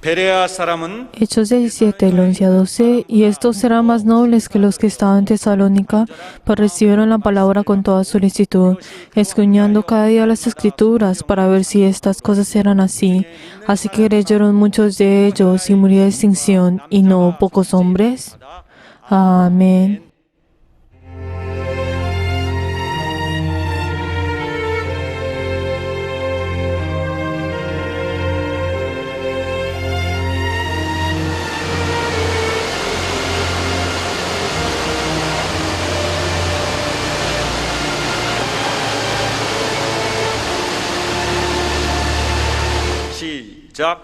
베레아 사람은 Hechos 17, del 11 a 12. Y estos serán más nobles que los que estaban en Tesalónica, pues recibieron la palabra con toda solicitud, escudriñando cada día las Escrituras para ver si estas cosas eran así. Así que creyeron muchos de ellos y murió de extinción, y no pocos hombres. Amén. 시작.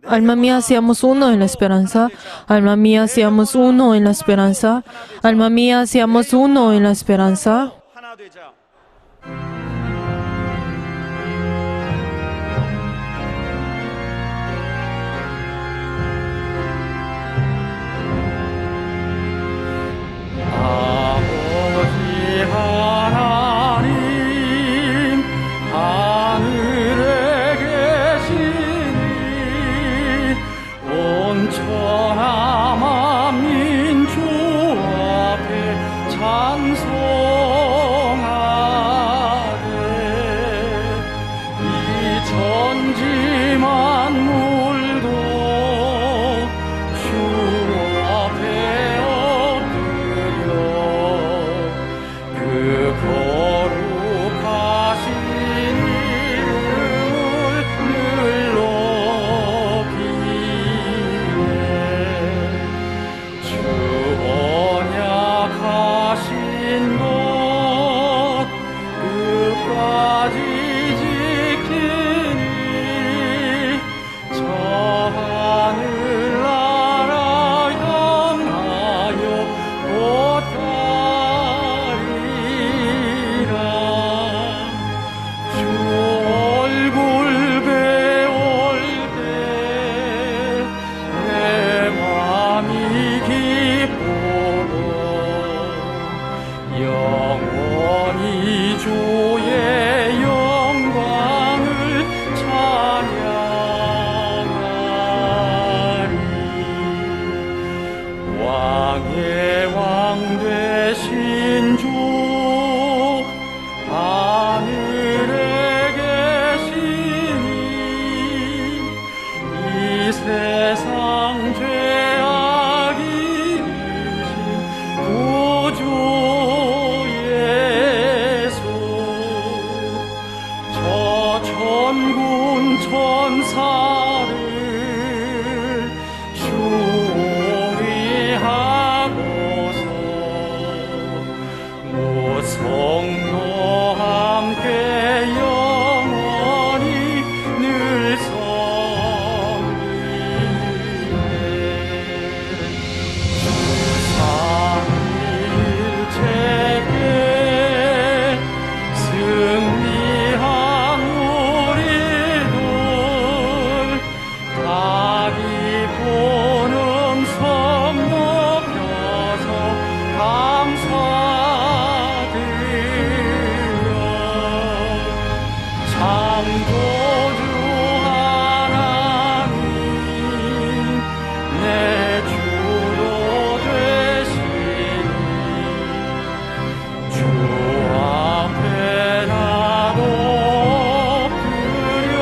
Alma mía, seamos uno en la esperanza. Alma mía, seamos uno en la esperanza. Alma mía, seamos uno en la esperanza. 하나 되자. 아버지 하나님 하늘에 계시니 온천하 만민주 앞에 찬송하되 이 천지 만물도 주 앞에 엎드려 그 거룩하신 이름을 늘 높이네 주 언약하신 것 끝까지 지키니 저 하늘나라 향하여 곧 가리라 주 얼굴 배울 때 내 맘이 기쁘고 영원히 주의 영광을 찬양하리 왕의 왕 되신 주 하늘에 계시니 이 세상 죄악 이기신 구주 예수 저 천군 천사를 수위하고서 무성도 함께 영원히 늘 섬기네 승리한 우리들 다리 보는 섬 높여서 감사드려 창조주 하나님 내 주로 되시니 주 앞에 나도 엎드려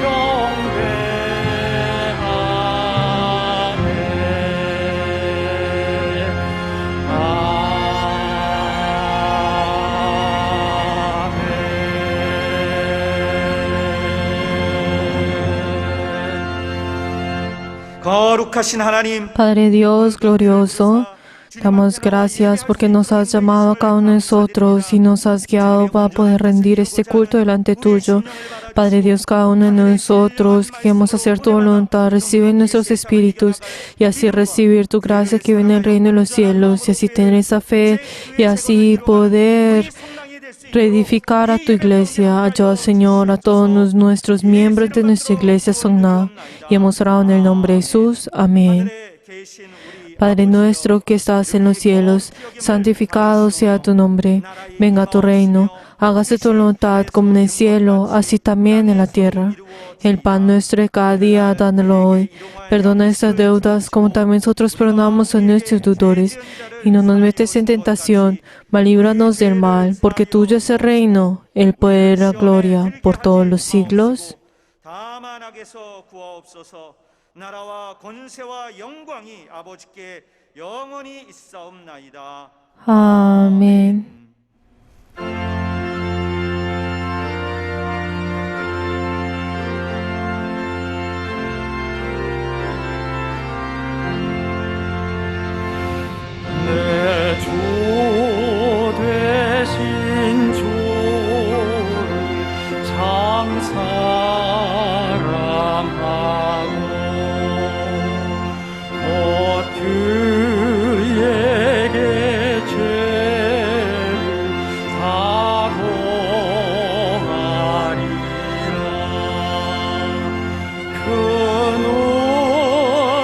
경배하네 거룩하신 하나님, Padre Dios glorioso, damos gracias porque nos has llamado a cada uno de nosotros y nos has guiado para poder rendir este culto delante tuyo. Padre Dios, cada uno de nosotros que queremos hacer tu voluntad, recibe en nuestros espíritus y así recibir tu gracia que viene del reino de los cielos y así tener esa fe y así poder reedificar a tu iglesia. Ayuda, Señor, a todos nuestros miembros de nuestra iglesia Songna. Y hemos orado en el nombre de Jesús. Amén. Padre nuestro que estás en los cielos, santificado sea tu nombre. Venga a tu reino. Hágase tu voluntad como en el cielo, así también en la tierra. El pan nuestro de cada día, dándolo hoy. Perdona nuestras deudas, como también nosotros perdonamos a nuestros deudores. Y no nos metes en tentación, mas líbranos del mal, porque tuyo es el reino, el poder y la gloria, por todos los siglos. 다만 악에서 구하옵소서. 나라와 권세와 영광이 아버지께 영원히 있사옵나이다. Amén. 내 주 되신 주를 참 사랑하고 곧 그에게 죄를 사고하리라. 그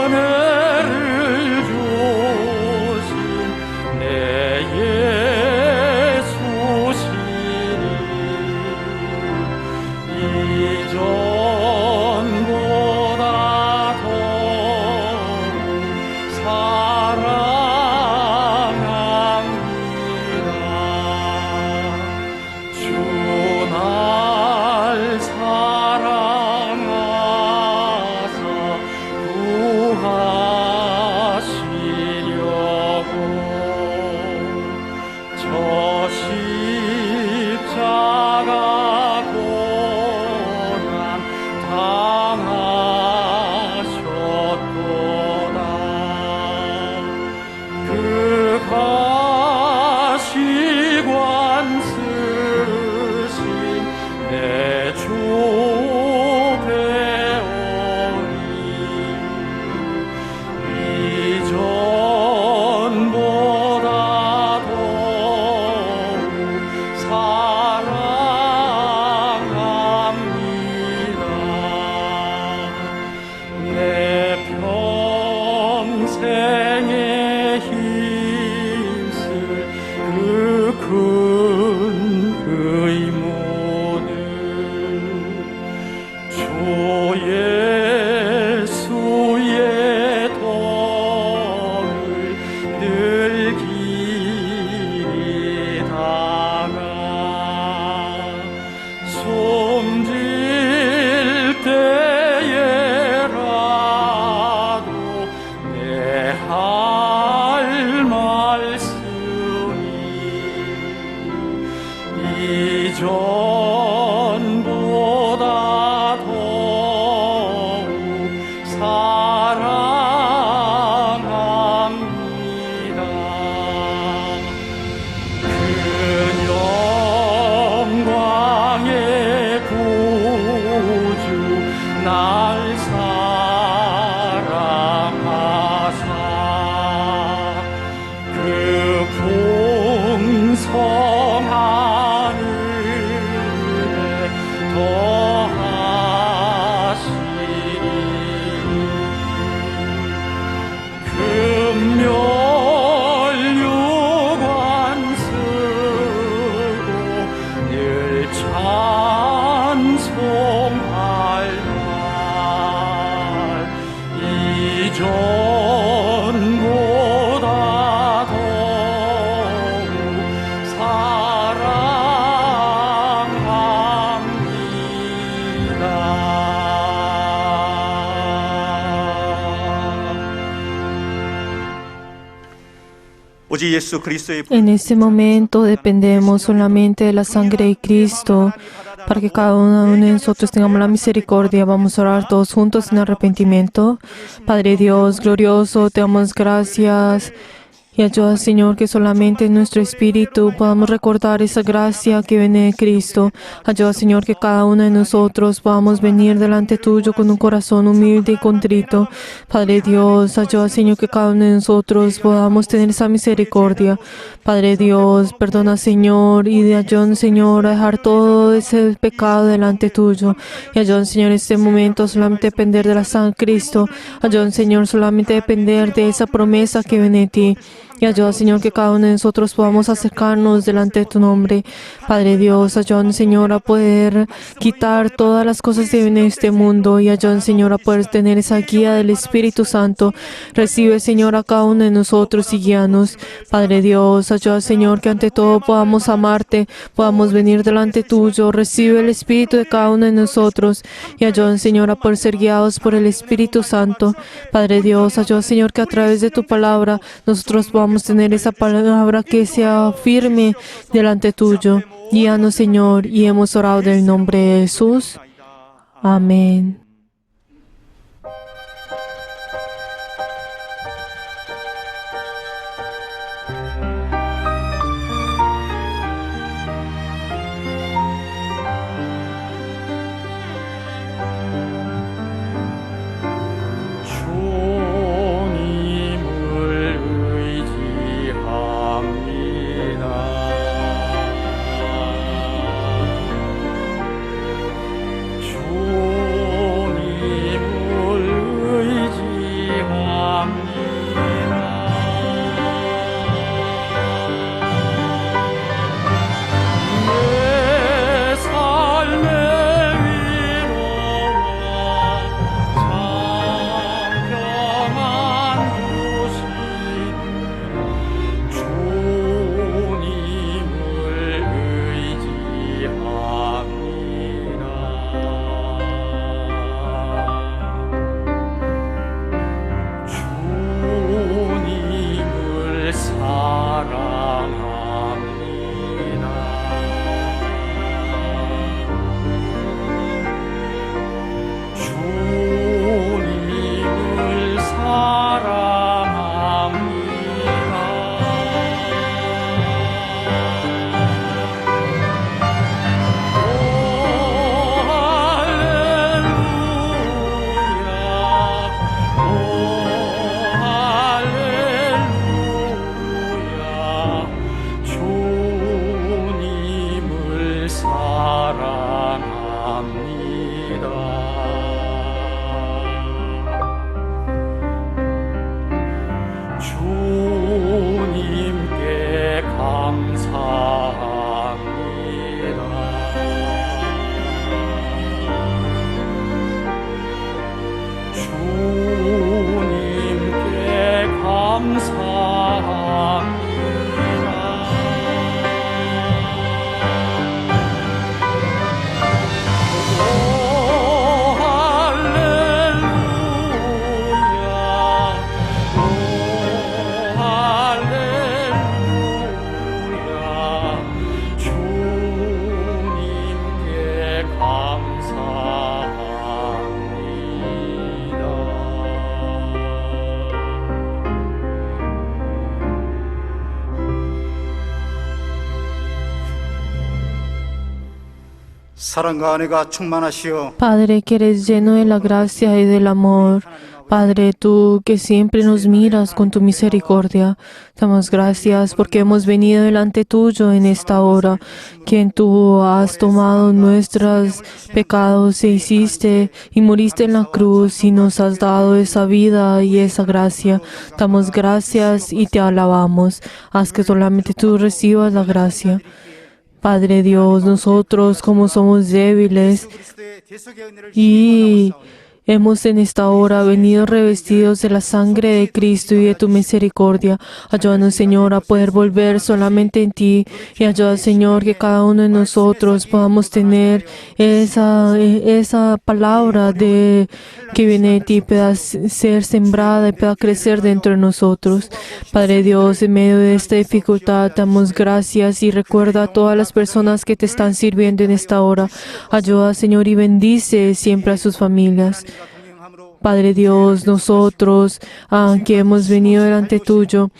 은혜를 주신 내 예수시니 이전보다 더 사랑합니다. 주 날 사랑하사 구하시려고 저 십자가 고난 당하셨도다. 그 가시관 쓰신 내 주 배우니 이전보다 더욱 사랑합니다. 내 평생에 힘쓸 그 큰 의무는 주 예수의 덕을 늘 기리다가 숨질 때에라도 내 할 말씀이 이전보다 더욱 사랑합니다. 그 영광의 구주 날 사랑하사 그 풍성한 은혜 더하시니 금멸유관 쓰고 늘 찬송할 날 이전보다 더욱 사랑합니다. 오직 예수 그리스도의 En este momento dependemos solamente de la sangre de Cristo para que cada uno de nosotros tengamos la misericordia. Vamos a orar todos juntos en arrepentimiento. Padre Dios, glorioso, te damos gracias. Y ayuda, Señor, que solamente en nuestro espíritu podamos recordar esa gracia que viene de Cristo. Ayuda, Señor, que cada uno de nosotros podamos venir delante tuyo con un corazón humilde y contrito. Padre Dios, ayuda, Señor, que cada uno de nosotros podamos tener esa misericordia. Padre Dios, perdona, Señor, y ayuda, Señor, a dejar todo ese pecado delante tuyo. Y ayuda, Señor, en este momento solamente depender de la sangre de Cristo. Ayuda, Señor, solamente depender de esa promesa que viene de ti. Y ayuda, Señor, que cada uno de nosotros podamos acercarnos delante de tu nombre. Padre Dios, ayúdanos, Señor, a poder quitar todas las cosas de este mundo. Y ayúdanos, Señor, a poder tener esa guía del Espíritu Santo. Recibe, Señor, a cada uno de nosotros y guíanos. Padre Dios, ayuda, Señor, que ante todo podamos amarte, podamos venir delante tuyo. Recibe el Espíritu de cada uno de nosotros. Y ayúdanos, Señor, a poder ser guiados por el Espíritu Santo. Padre Dios, ayuda, Señor, que a través de tu palabra nosotros podamos tener esa palabra que sea firme delante tuyo. Guíanos, Señor, y hemos orado en el nombre de Jesús. Amén. 주님을 의지합니다. 사랑과 은혜가 충만하시어 Padre, que eres lleno de la gracia y del amor. Padre, tú que siempre nos miras con tu misericordia, damos gracias porque hemos venido delante tuyo en esta hora, quien tú has tomado nuestros pecados e hiciste y moriste en la cruz y nos has dado esa vida y esa gracia. Damos gracias y te alabamos. Haz que solamente tú recibas la gracia. Padre Dios, nosotros como somos débiles 그리스도의 대속의 은혜를 y hemos en esta hora venido revestidos de la sangre de Cristo y de tu misericordia. Ayúdanos, Señor, a poder volver solamente en ti y ayuda, Señor, que cada uno de nosotros podamos tener esa palabra que viene de ti, pueda ser sembrada y pueda crecer dentro de nosotros. Padre Dios, en medio de esta dificultad, damos gracias y recuerda a todas las personas que te están sirviendo en esta hora. Ayuda, Señor, y bendice siempre a sus familias. Padre Dios, nosotros que hemos venido delante tuyo,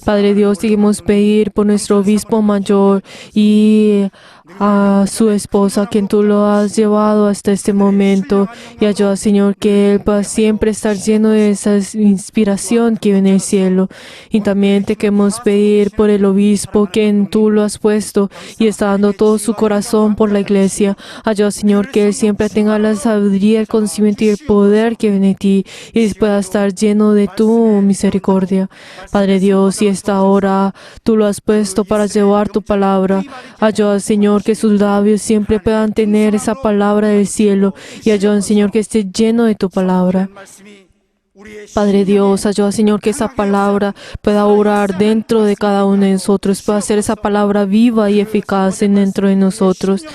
Padre Dios, queremos pedir por nuestro obispo mayor y a su esposa, quien tú lo has llevado hasta este momento, y ayuda, Señor, que él pueda siempre estar lleno de esa inspiración que viene del cielo. Y también te queremos pedir por el obispo, quien tú lo has puesto y está dando todo su corazón por la iglesia. Ayuda, Señor, que él siempre tenga la sabiduría, el conocimiento y el poder que viene de ti y pueda estar lleno de tu misericordia. Padre Dios, y esta hora tú lo has puesto para llevar tu palabra. Ayuda, Señor, que sus labios siempre puedan tener esa palabra del cielo y ayuda, Señor, que esté lleno de tu palabra. Padre Dios, ayuda, Señor, que esa palabra pueda obrar dentro de cada uno de nosotros, pueda ser esa palabra viva y eficaz dentro de nosotros.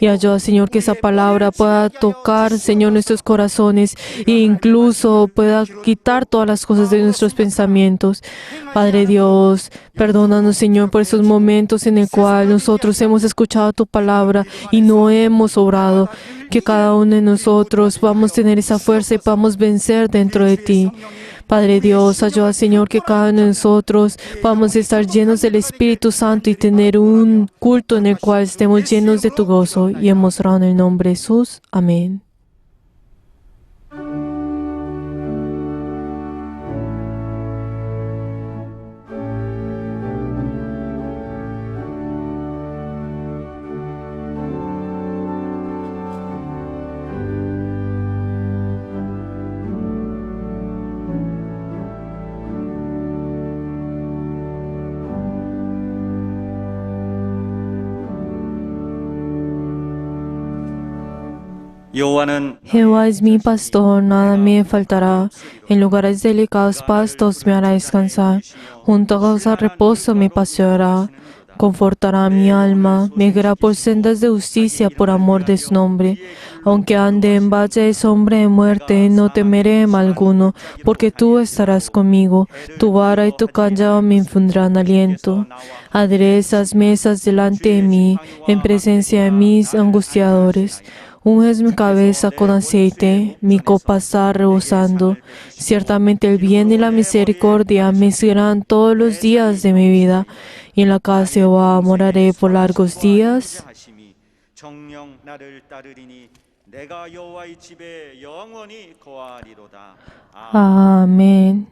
Y ayuda, Señor, que esa palabra pueda tocar, Señor, nuestros corazones e incluso pueda quitar todas las cosas de nuestros pensamientos. Padre Dios, perdónanos, Señor, por esos momentos en el cual nosotros hemos escuchado tu palabra y no hemos obrado. Que cada uno de nosotros podamos tener esa fuerza y podamos vencer dentro de ti. Padre Dios, ayuda, Señor, que cada uno de nosotros podamos estar llenos del Espíritu Santo y tener un culto en el cual estemos llenos de tu gozo. Y hemos orado en el nombre de Jesús. Amén. 여호와는 Jehová es mi pastor, nada me faltará. En lugares delicados pastos me hará descansar. Junto a aguas de reposo me paseará. Confortará mi alma, me guiará por sendas de justicia por amor de su nombre. Aunque ande en valle de sombra de muerte, no temeré mal alguno, porque tú estarás conmigo. Tu vara y tu callado me infundirán aliento. Aderezas mesas delante de mí, en presencia de mis angustiadores. Unges mi cabeza con aceite, mi copa está rebosando. Ciertamente el bien y la misericordia me seguirán todos los días de mi vida, y en la casa de Jehová moraré por largos días. 하심이 정령 나를 따르리니 내가 여호와의 집에 영원히 거하리로다. Amén.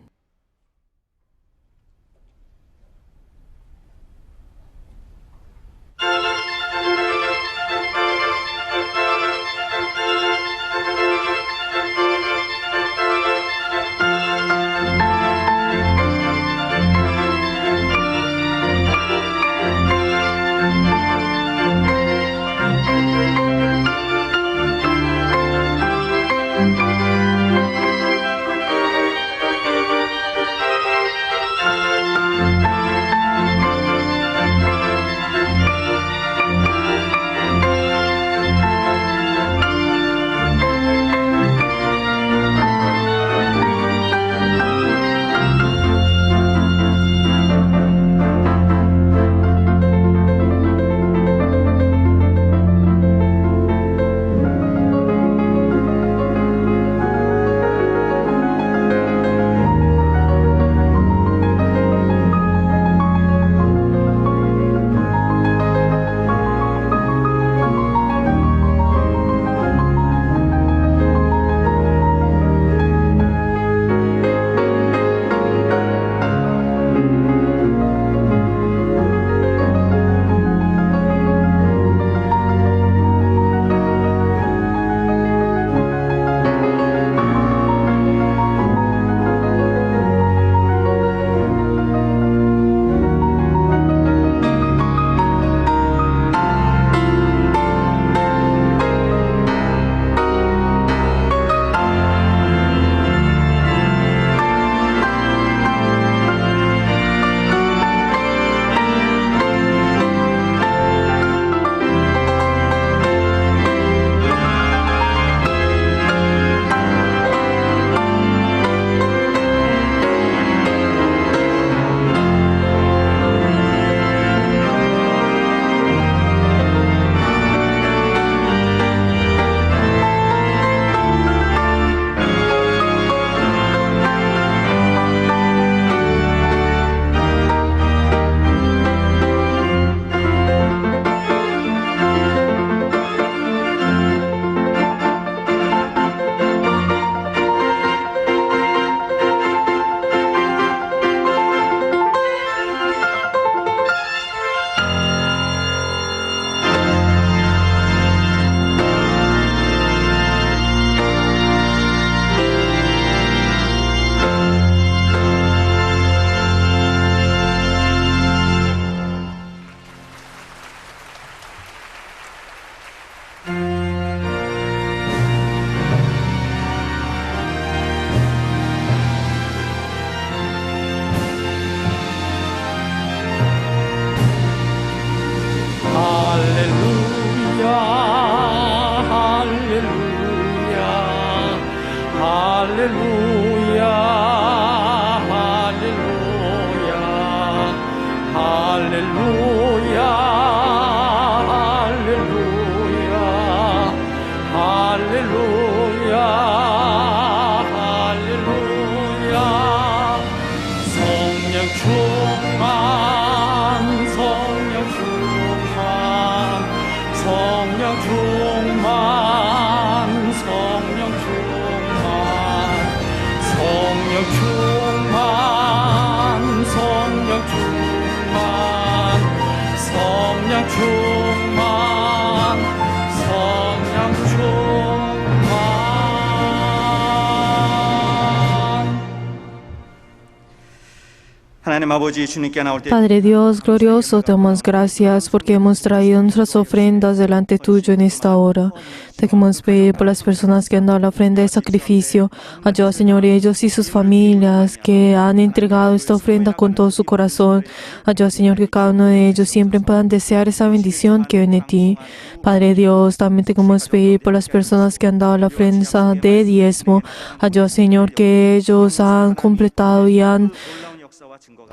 하나님 아버지 주님께 나올 때 Padre Dios glorioso, te damos gracias porque hemos traído nuestras ofrendas delante tuyo en esta hora. Te queremos pedir por las personas que han dado la ofrenda de sacrificio. Ayuda, Señor, ellos y sus familias que han entregado esta ofrenda con todo su corazón. Ayuda, Señor, que cada uno de ellos siempre puedan desear esa bendición que viene de ti. Padre Dios, también te queremos pedir por las personas que han dado la ofrenda de diezmo. Ayuda, Señor, que ellos han completado y han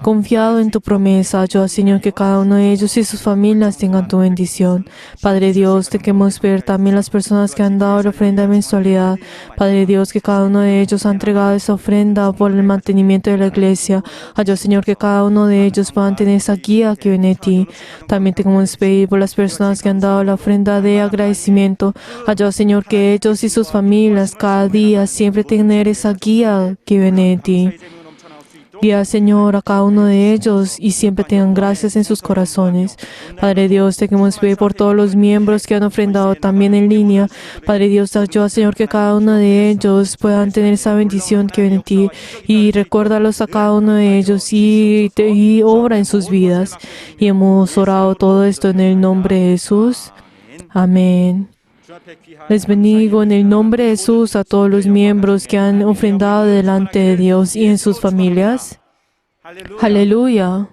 confiado en tu promesa. Ayuda, Señor, que cada uno de ellos y sus familias tengan tu bendición. Padre Dios, te queremos ver también las personas que han dado la ofrenda de mensualidad. Padre Dios, que cada uno de ellos ha entregado esa ofrenda por el mantenimiento de la iglesia. Ayuda, Señor, que cada uno de ellos puedan tener esa guía que viene de ti. También te queremos pedir por las personas que han dado la ofrenda de agradecimiento. Ayuda, Señor, que ellos y sus familias cada día siempre tener esa guía que viene de ti. Guía, Señor, a cada uno de ellos y siempre tengan gracias en sus corazones. Padre Dios, te queremos pedir por todos los miembros que han ofrendado también en línea. Padre Dios, ayuda, Señor, que cada uno de ellos puedan tener esa bendición que viene de ti. Y recuérdalos a cada uno de ellos y obra en sus vidas. Y hemos orado todo esto en el nombre de Jesús. Amén. Les bendigo en el nombre de Jesús a todos los miembros que han ofrendado delante de Dios y en sus familias. Aleluya.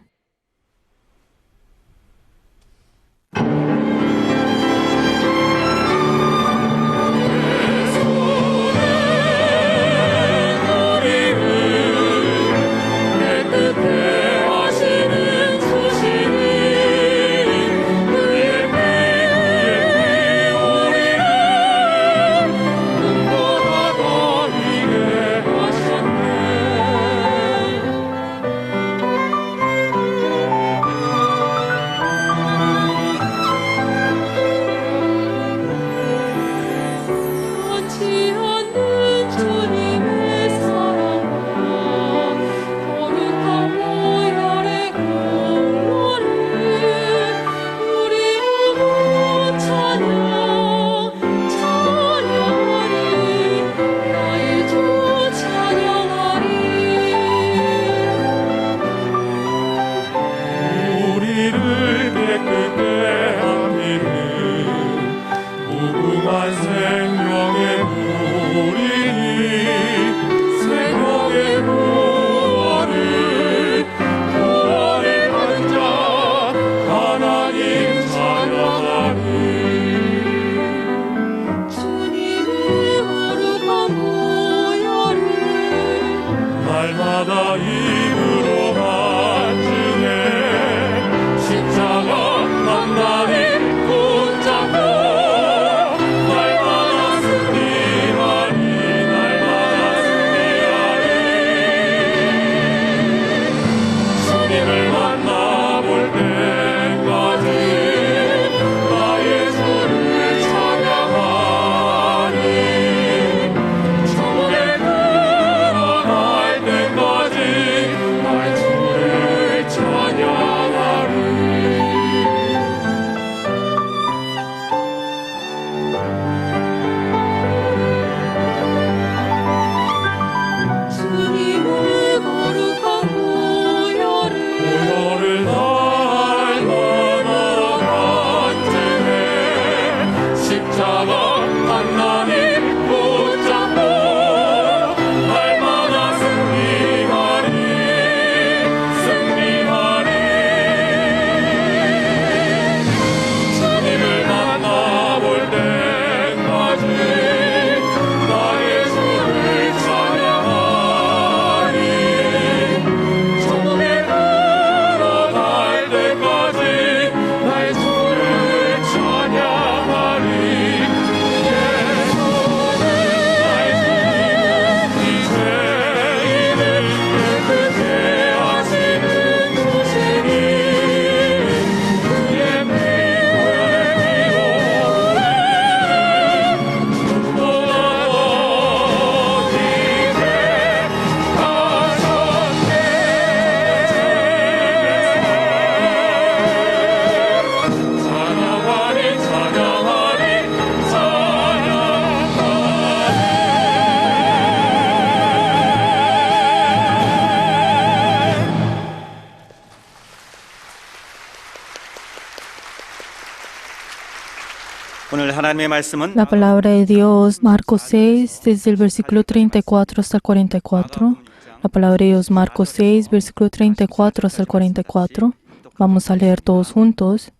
오늘 하나님의 말씀은 La palabra de Dios, Marcos 6, desde el versículo 34 hasta el 44. La palabra de Dios, Marcos 6, versículo 34 hasta el 44. Vamos a leer todos juntos.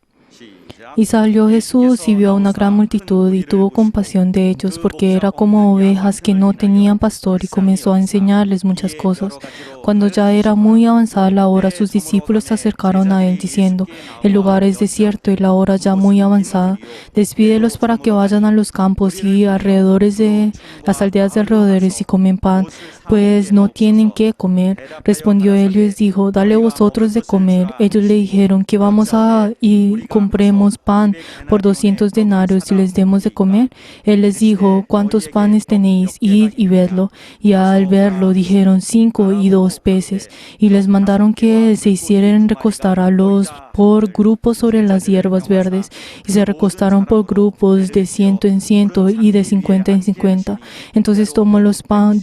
Y salió Jesús y vio a una gran multitud y tuvo compasión de ellos porque era como ovejas que no tenían pastor y comenzó a enseñarles muchas cosas. Cuando ya era muy avanzada la hora, sus discípulos se acercaron a él diciendo: el lugar es desierto y la hora ya muy avanzada. Despídelos para que vayan a los campos y alrededores de las aldeas de alrededores y comen pan, pues no tienen qué comer. Respondió él y les dijo: dale vosotros de comer. Ellos le dijeron: que vamos y compremos pan por 200 denarios y les demos de comer. Él les dijo: ¿cuántos panes tenéis? Id y vedlo. Y al verlo dijeron: 5 y 2 peces. Y les mandaron que se hicieran recostar a los por grupos sobre las hierbas verdes. Y se recostaron por grupos de 100 en 100 y de 50 en 50. Entonces tomó los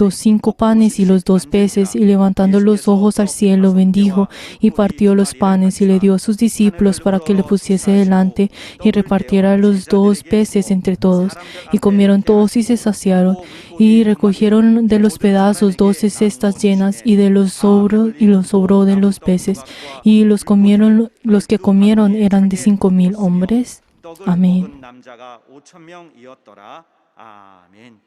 5 panes y los 2 peces y levantando los ojos al cielo bendijo y partió los panes y le dio a sus discípulos para que le pusiese delante y repartiera los 2 peces entre todos. Y comieron todos y se saciaron y recogieron de los pedazos 12 cestas llenas y los sobró de los peces. Y los que comieron eran de 5,000 hombres. Amén. 남자가 5,000명이었더라. 아멘.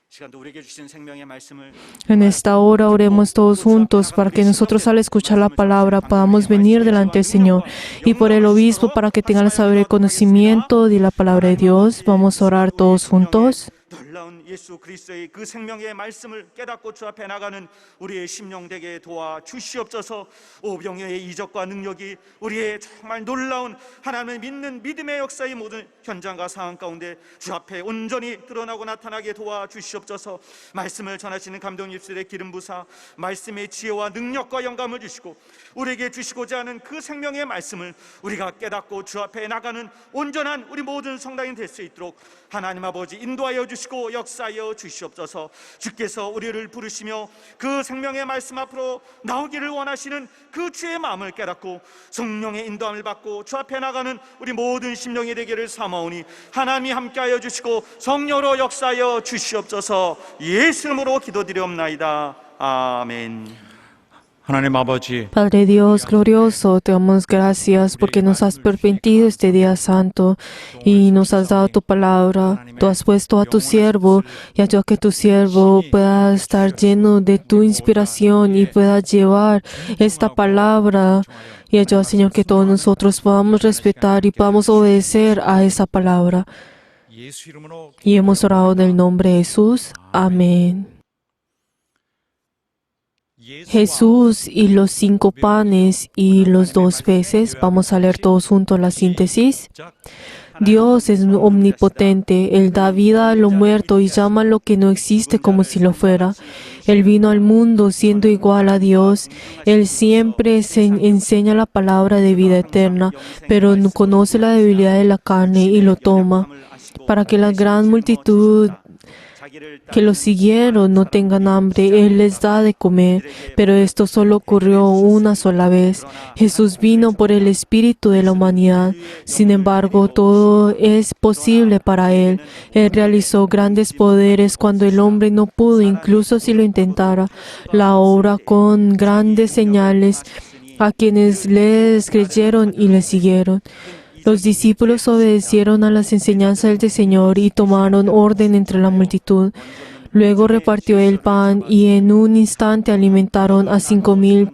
시간도 우리에게 주신 생명의 말씀을 En esta hora oremos todos juntos para que nosotros al escuchar la palabra podamos venir delante del Señor y por el obispo para que tenga el saber y conocimiento de la palabra de Dios. Vamos a orar todos juntos. 놀라운 예수 그리스도의 그 생명의 말씀을 깨닫고 주 앞에 나가는 우리의 심령 되게 도와 주시옵소서. 오병이어의 이적과 능력이 우리의 정말 놀라운 하나님을 믿는 믿음의 역사의 모든 현장과 상황 가운데 주 앞에 온전히 드러나고 나타나게 도와 주시옵소서. 말씀을 전하시는 감독 입술의 기름 부사 말씀의 지혜와 능력과 영감을 주시고 우리에게 주시고자 하는 그 생명의 말씀을 우리가 깨닫고 주 앞에 나가는 온전한 우리 모든 성당이 될 수 있도록 하나님 아버지 인도하여 주시고 역사하여 주시옵소서. 주께서 우리를 부르시며 그 생명의 말씀 앞으로 나오기를 원하시는 그 주의 마음을 깨닫고 성령의 인도함을 받고 주 앞에 나가는 우리 모든 심령이 되기를 사모하오니 하나님이 함께하여 주시고 성령으로 역사하여 주시옵소서. 예수 이름으로 기도드리옵나이다. 아멘. 하나님 아버지, Padre Dios glorioso, te damos gracias porque nos has permitido este día santo y nos has dado tu palabra. Tú has puesto a tu siervo y ayuda a que tu siervo pueda estar lleno de tu inspiración y pueda llevar esta palabra. Y ayuda, Señor, que todos nosotros podamos respetar y podamos obedecer a esa palabra. 예수 이름으로 Y hemos orado en el nombre de Jesús. Amén. Jesús y los 5 panes y los 2 peces. Vamos a leer todos juntos la síntesis. Dios es omnipotente. Él da vida a lo muerto y llama a lo que no existe como si lo fuera. Él vino al mundo siendo igual a Dios. Él siempre enseña la palabra de vida eterna, pero no conoce la debilidad de la carne y lo toma para que la gran multitud que lo siguieron no tengan hambre. Él les da de comer, pero esto solo ocurrió una sola vez. Jesús vino por el espíritu de la humanidad. Sin embargo, todo es posible para Él. Él realizó grandes poderes cuando el hombre no pudo, incluso si lo intentara. La obra con grandes señales a quienes les creyeron y le siguieron. Los discípulos obedecieron a las enseñanzas del Señor y tomaron orden entre la multitud. Luego repartió el pan y en un instante alimentaron a 5,000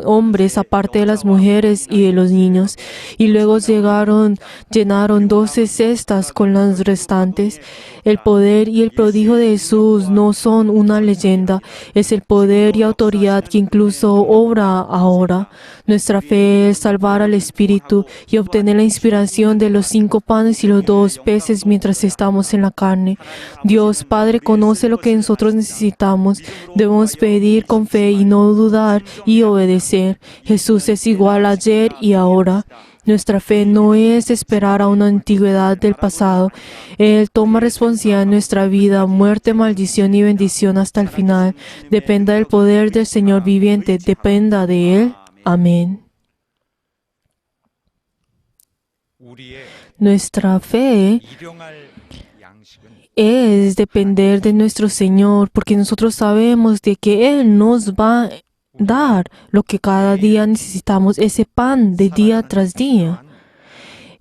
hombres, aparte de las mujeres y de los niños. Y luego llenaron 12 cestas con las restantes. El poder y el prodigio de Jesús no son una leyenda, es el poder y autoridad que incluso obra ahora. Nuestra fe es salvar al Espíritu y obtener la inspiración de los 5 panes y los 2 peces mientras estamos en la carne. Dios Padre conoce lo que nosotros necesitamos. Debemos pedir con fe y no dudar y obedecer. Jesús es igual ayer y ahora. Nuestra fe no es esperar a una antigüedad del pasado. Él toma responsabilidad en nuestra vida, muerte, maldición y bendición hasta el final. Dependa del poder del Señor viviente. Dependa de Él. Amén. nuestra fe 일용할 양식은 es depender de nuestro Señor, porque nosotros sabemos de que Él nos va a dar lo que cada día necesitamos, ese pan de día tras día.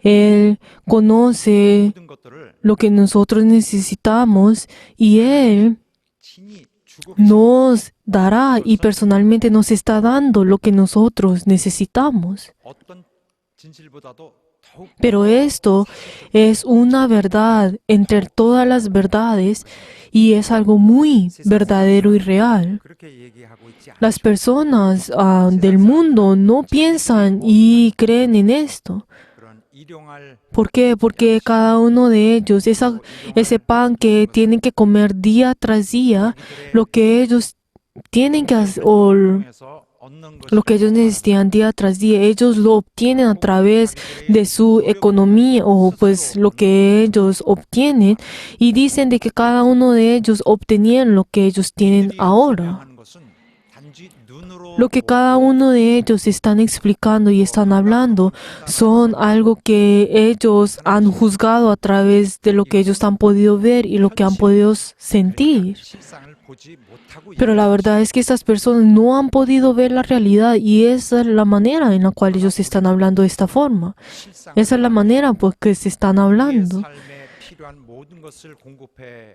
Él conoce 모든 것들을 lo que nosotros necesitamos y Él 친히 주고 nos dará y personalmente nos está dando lo que nosotros necesitamos. 어떤 진실보다도 더욱 Pero esto es una verdad entre todas las verdades y es algo muy verdadero y real. 그렇게 얘기하고 있지 않아요. Las personas del mundo no piensan y creen en esto. 그런 일용할 ¿Por qué? Porque cada uno de ellos, ese pan que tienen que comer día tras día, lo que ellos tienen que hacer, o 통해서 얻는 것이 lo que ellos necesitan día tras día, ellos lo obtienen a través de su economía o pues lo que ellos obtienen y dicen de que cada uno de ellos obtenían lo que ellos tienen ahora. 설명하는 것은 단지 눈으로 Lo que cada uno de ellos están explicando y están hablando son algo que ellos han juzgado a través de lo que ellos han podido ver y lo que han podido sentir. 실상을 보지 못하고 Pero la verdad es que estas personas no han podido ver la realidad y esa es la manera en la cual ellos están hablando de esta forma. 실상 Esa es la manera pues que se están hablando. 삶에 필요한 모든 것을 공급해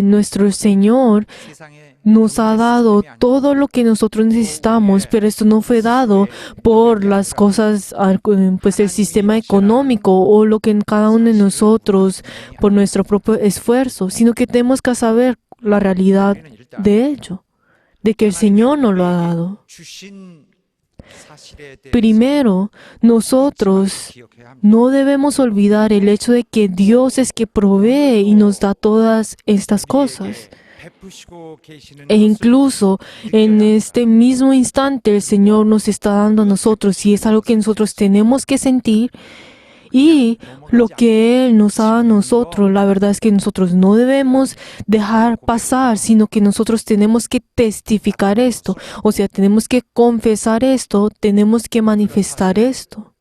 Nuestro Señor 세상에 nos ha dado todo lo que nosotros necesitamos, pero esto no fue dado por las cosas, pues el sistema económico o lo que en cada uno de nosotros por nuestro propio esfuerzo, sino que tenemos que saber la realidad de ello, de que el Señor nos lo ha dado. 주신 사실에 대해서 Primero, nosotros 기억해야 합니다. no debemos olvidar el hecho de que Dios es que provee y nos da todas estas cosas. 베푸시고 계시는 E incluso en este mismo instante el Señor nos está dando a nosotros y es algo que nosotros tenemos que sentir y lo que Él nos da a nosotros, la verdad es que nosotros no debemos dejar pasar, sino que nosotros tenemos que testificar esto, o sea, tenemos que confesar esto, tenemos que manifestar esto.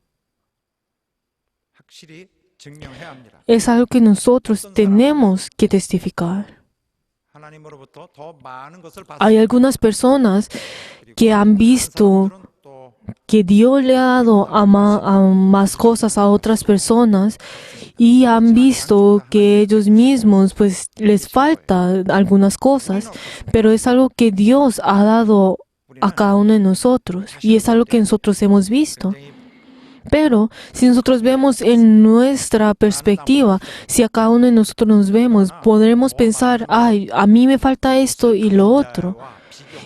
확실히 증명해야 합니다. Es algo que nosotros tenemos que testificar. 하나님으로부터 더 많은 것을 Hay 받았습니다. algunas personas que han visto 또 que Dios le ha dado a más cosas a otras personas y han visto que ellos mismos pues les falta algunas cosas, pero es algo que Dios ha dado a cada uno de nosotros y es algo que nosotros hemos visto. Pero si nosotros vemos en nuestra perspectiva, si a cada uno de nosotros nos vemos, podremos pensar, ay, a mí me falta esto y lo otro.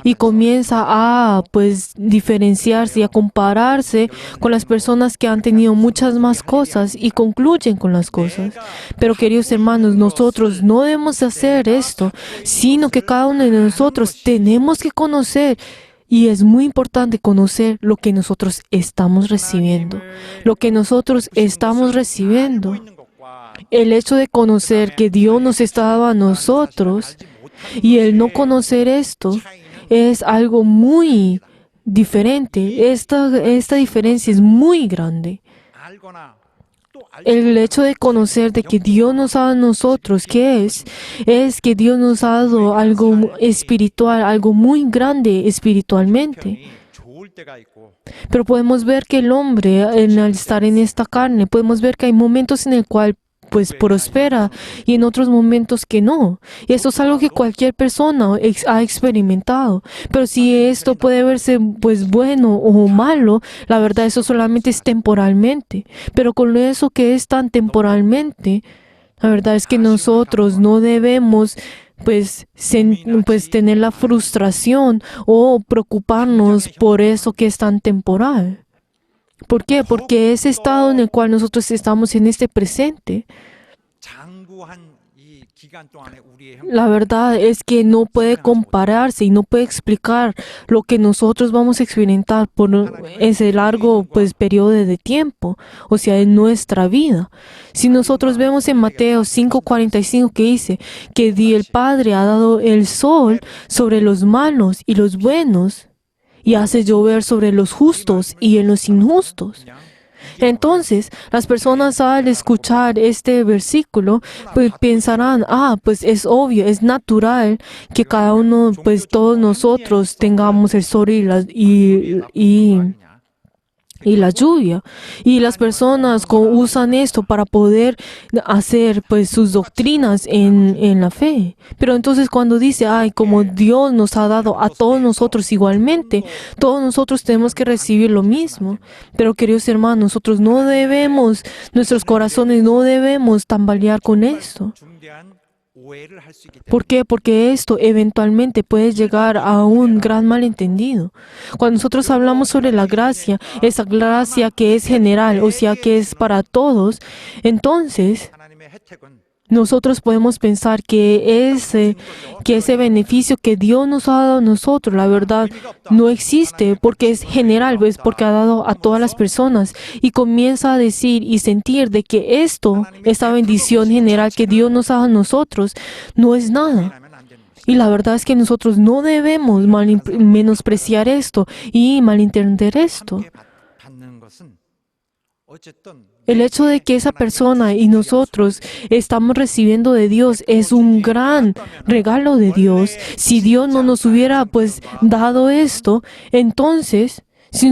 Y comienza a pues diferenciarse y a compararse con las personas que han tenido muchas más cosas y concluyen con las cosas. Pero queridos hermanos, nosotros no debemos hacer esto, sino que cada uno de nosotros tenemos que conocer. Y es muy importante conocer lo que nosotros estamos recibiendo. Lo que nosotros estamos recibiendo. El hecho de conocer que Dios nos está dando a nosotros y el no conocer esto es algo muy diferente. Esta diferencia es muy grande. 알거나 또 알지 El hecho de conocer de que Dios nos ha dado a nosotros, ¿qué es? Es que Dios nos ha dado algo espiritual, algo muy grande espiritualmente. 좋을 때가 있고 Pero podemos ver que el hombre, al estar en esta carne, podemos ver que hay momentos en el cual pues prospera y en otros momentos que no. Y esto es algo que cualquier persona ha experimentado. Pero si esto puede verse pues bueno o malo, la verdad eso solamente es temporalmente. Pero con eso que es tan temporalmente, la verdad es que nosotros no debemos pues tener la frustración o preocuparnos por eso que es tan temporal. ¿Por qué? Porque ese estado en el cual nosotros estamos en este presente, 장구한 이 기간 동안에 우리의 la verdad es que no puede compararse y no puede explicar lo que nosotros vamos a experimentar por ese largo pues periodo de tiempo, o sea, en nuestra vida. Si nosotros vemos en Mateo 5:45 que dice que el Padre ha dado el sol sobre los malos y los buenos y hace llover sobre los justos y en los injustos. Entonces, las personas al escuchar este versículo, pues pensarán, pues es obvio, es natural que cada uno, pues todos nosotros tengamos el sol y la lluvia. Y las personas usan esto para poder hacer pues sus doctrinas en la fe. Pero entonces cuando dice, como Dios nos ha dado a todos nosotros igualmente, todos nosotros tenemos que recibir lo mismo. Pero queridos hermanos, nosotros no debemos, nuestros corazones no debemos tambalear con esto. 중대한 오해를 할 수 있기 때문에 ¿Por qué? Porque esto eventualmente puede llegar a un gran malentendido. Cuando nosotros hablamos sobre la gracia, esa gracia que es general, o sea, que es para todos, entonces 하나님의 혜택은 nosotros podemos pensar que ese beneficio que Dios nos ha dado a nosotros, la verdad, no existe porque es general, pues porque ha dado a todas las personas. Y comienza a decir y sentir de que esta bendición general que Dios nos ha dado a nosotros, no es nada. 하면 안 되는 것이죠. Y la verdad es que nosotros no debemos menospreciar esto y malentender esto. 함께 받는 것은 어쨌든 El hecho de que esa persona y nosotros estamos recibiendo de Dios es un gran regalo de Dios. Si Dios no nos hubiera pues dado esto, entonces, si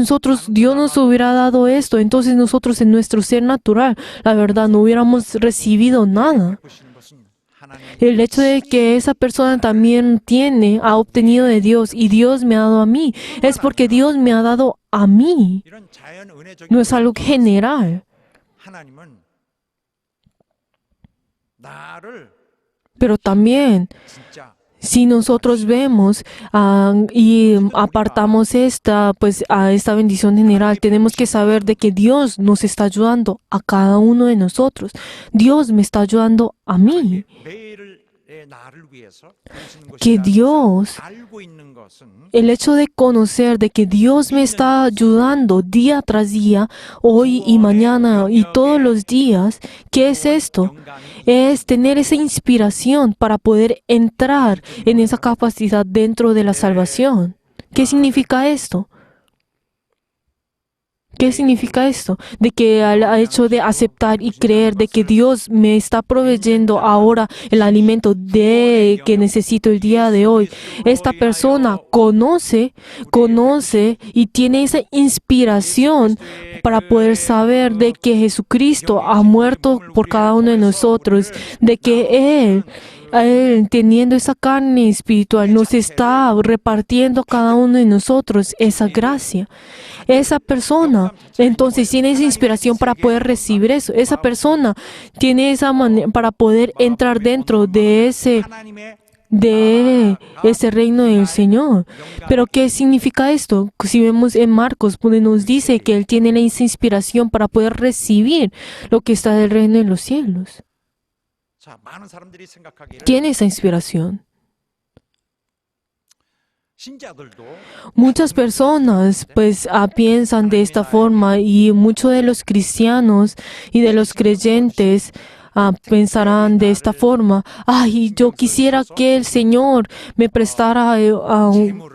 Dios nos hubiera dado esto, entonces nosotros en nuestro ser natural, la verdad, no hubiéramos recibido nada. 보시는 것은 하나님의 El hecho de que esa persona también ha obtenido de Dios y Dios me ha dado a mí, es porque Dios me ha dado a mí. 이런 자연 은혜적인 No es algo general. 하나님은 나를 Pero también, 진짜 si nosotros vemos y apartamos esta bendición general, tenemos que saber de que Dios nos está ayudando a cada uno de nosotros. Dios me está ayudando a mí. 매일의 나를 위해서 하시는 Que 것이라는 Dios, 것을 알고 있는 것은 el hecho de conocer de que Dios me está ayudando día tras día, hoy y mañana y todos los días, ¿qué es esto? Es tener esa inspiración para poder entrar en esa capacidad dentro de la salvación. ¿Qué significa esto? ¿Qué significa esto? De que al hecho de aceptar y creer de que Dios me está proveyendo ahora el alimento que necesito el día de hoy. Esta persona conoce y tiene esa inspiración para poder saber de que Jesucristo ha muerto por cada uno de nosotros, de que Él teniendo esa carne espiritual, nos está repartiendo a cada uno de nosotros esa gracia. Esa persona, entonces, tiene esa inspiración para poder recibir eso. Esa persona tiene esa manera para poder entrar dentro de ese reino del Señor. Pero ¿qué significa esto? Si vemos en Marcos, pues nos dice que Él tiene esa inspiración para poder recibir lo que está del reino de los cielos. 자, 많은 사람들이 생각하기를 Tiene esa inspiración. 신자들도 Muchas personas pues piensan de esta forma y muchos de los cristianos y de los creyentes pensarán de esta forma. Yo quisiera que el Señor me prestara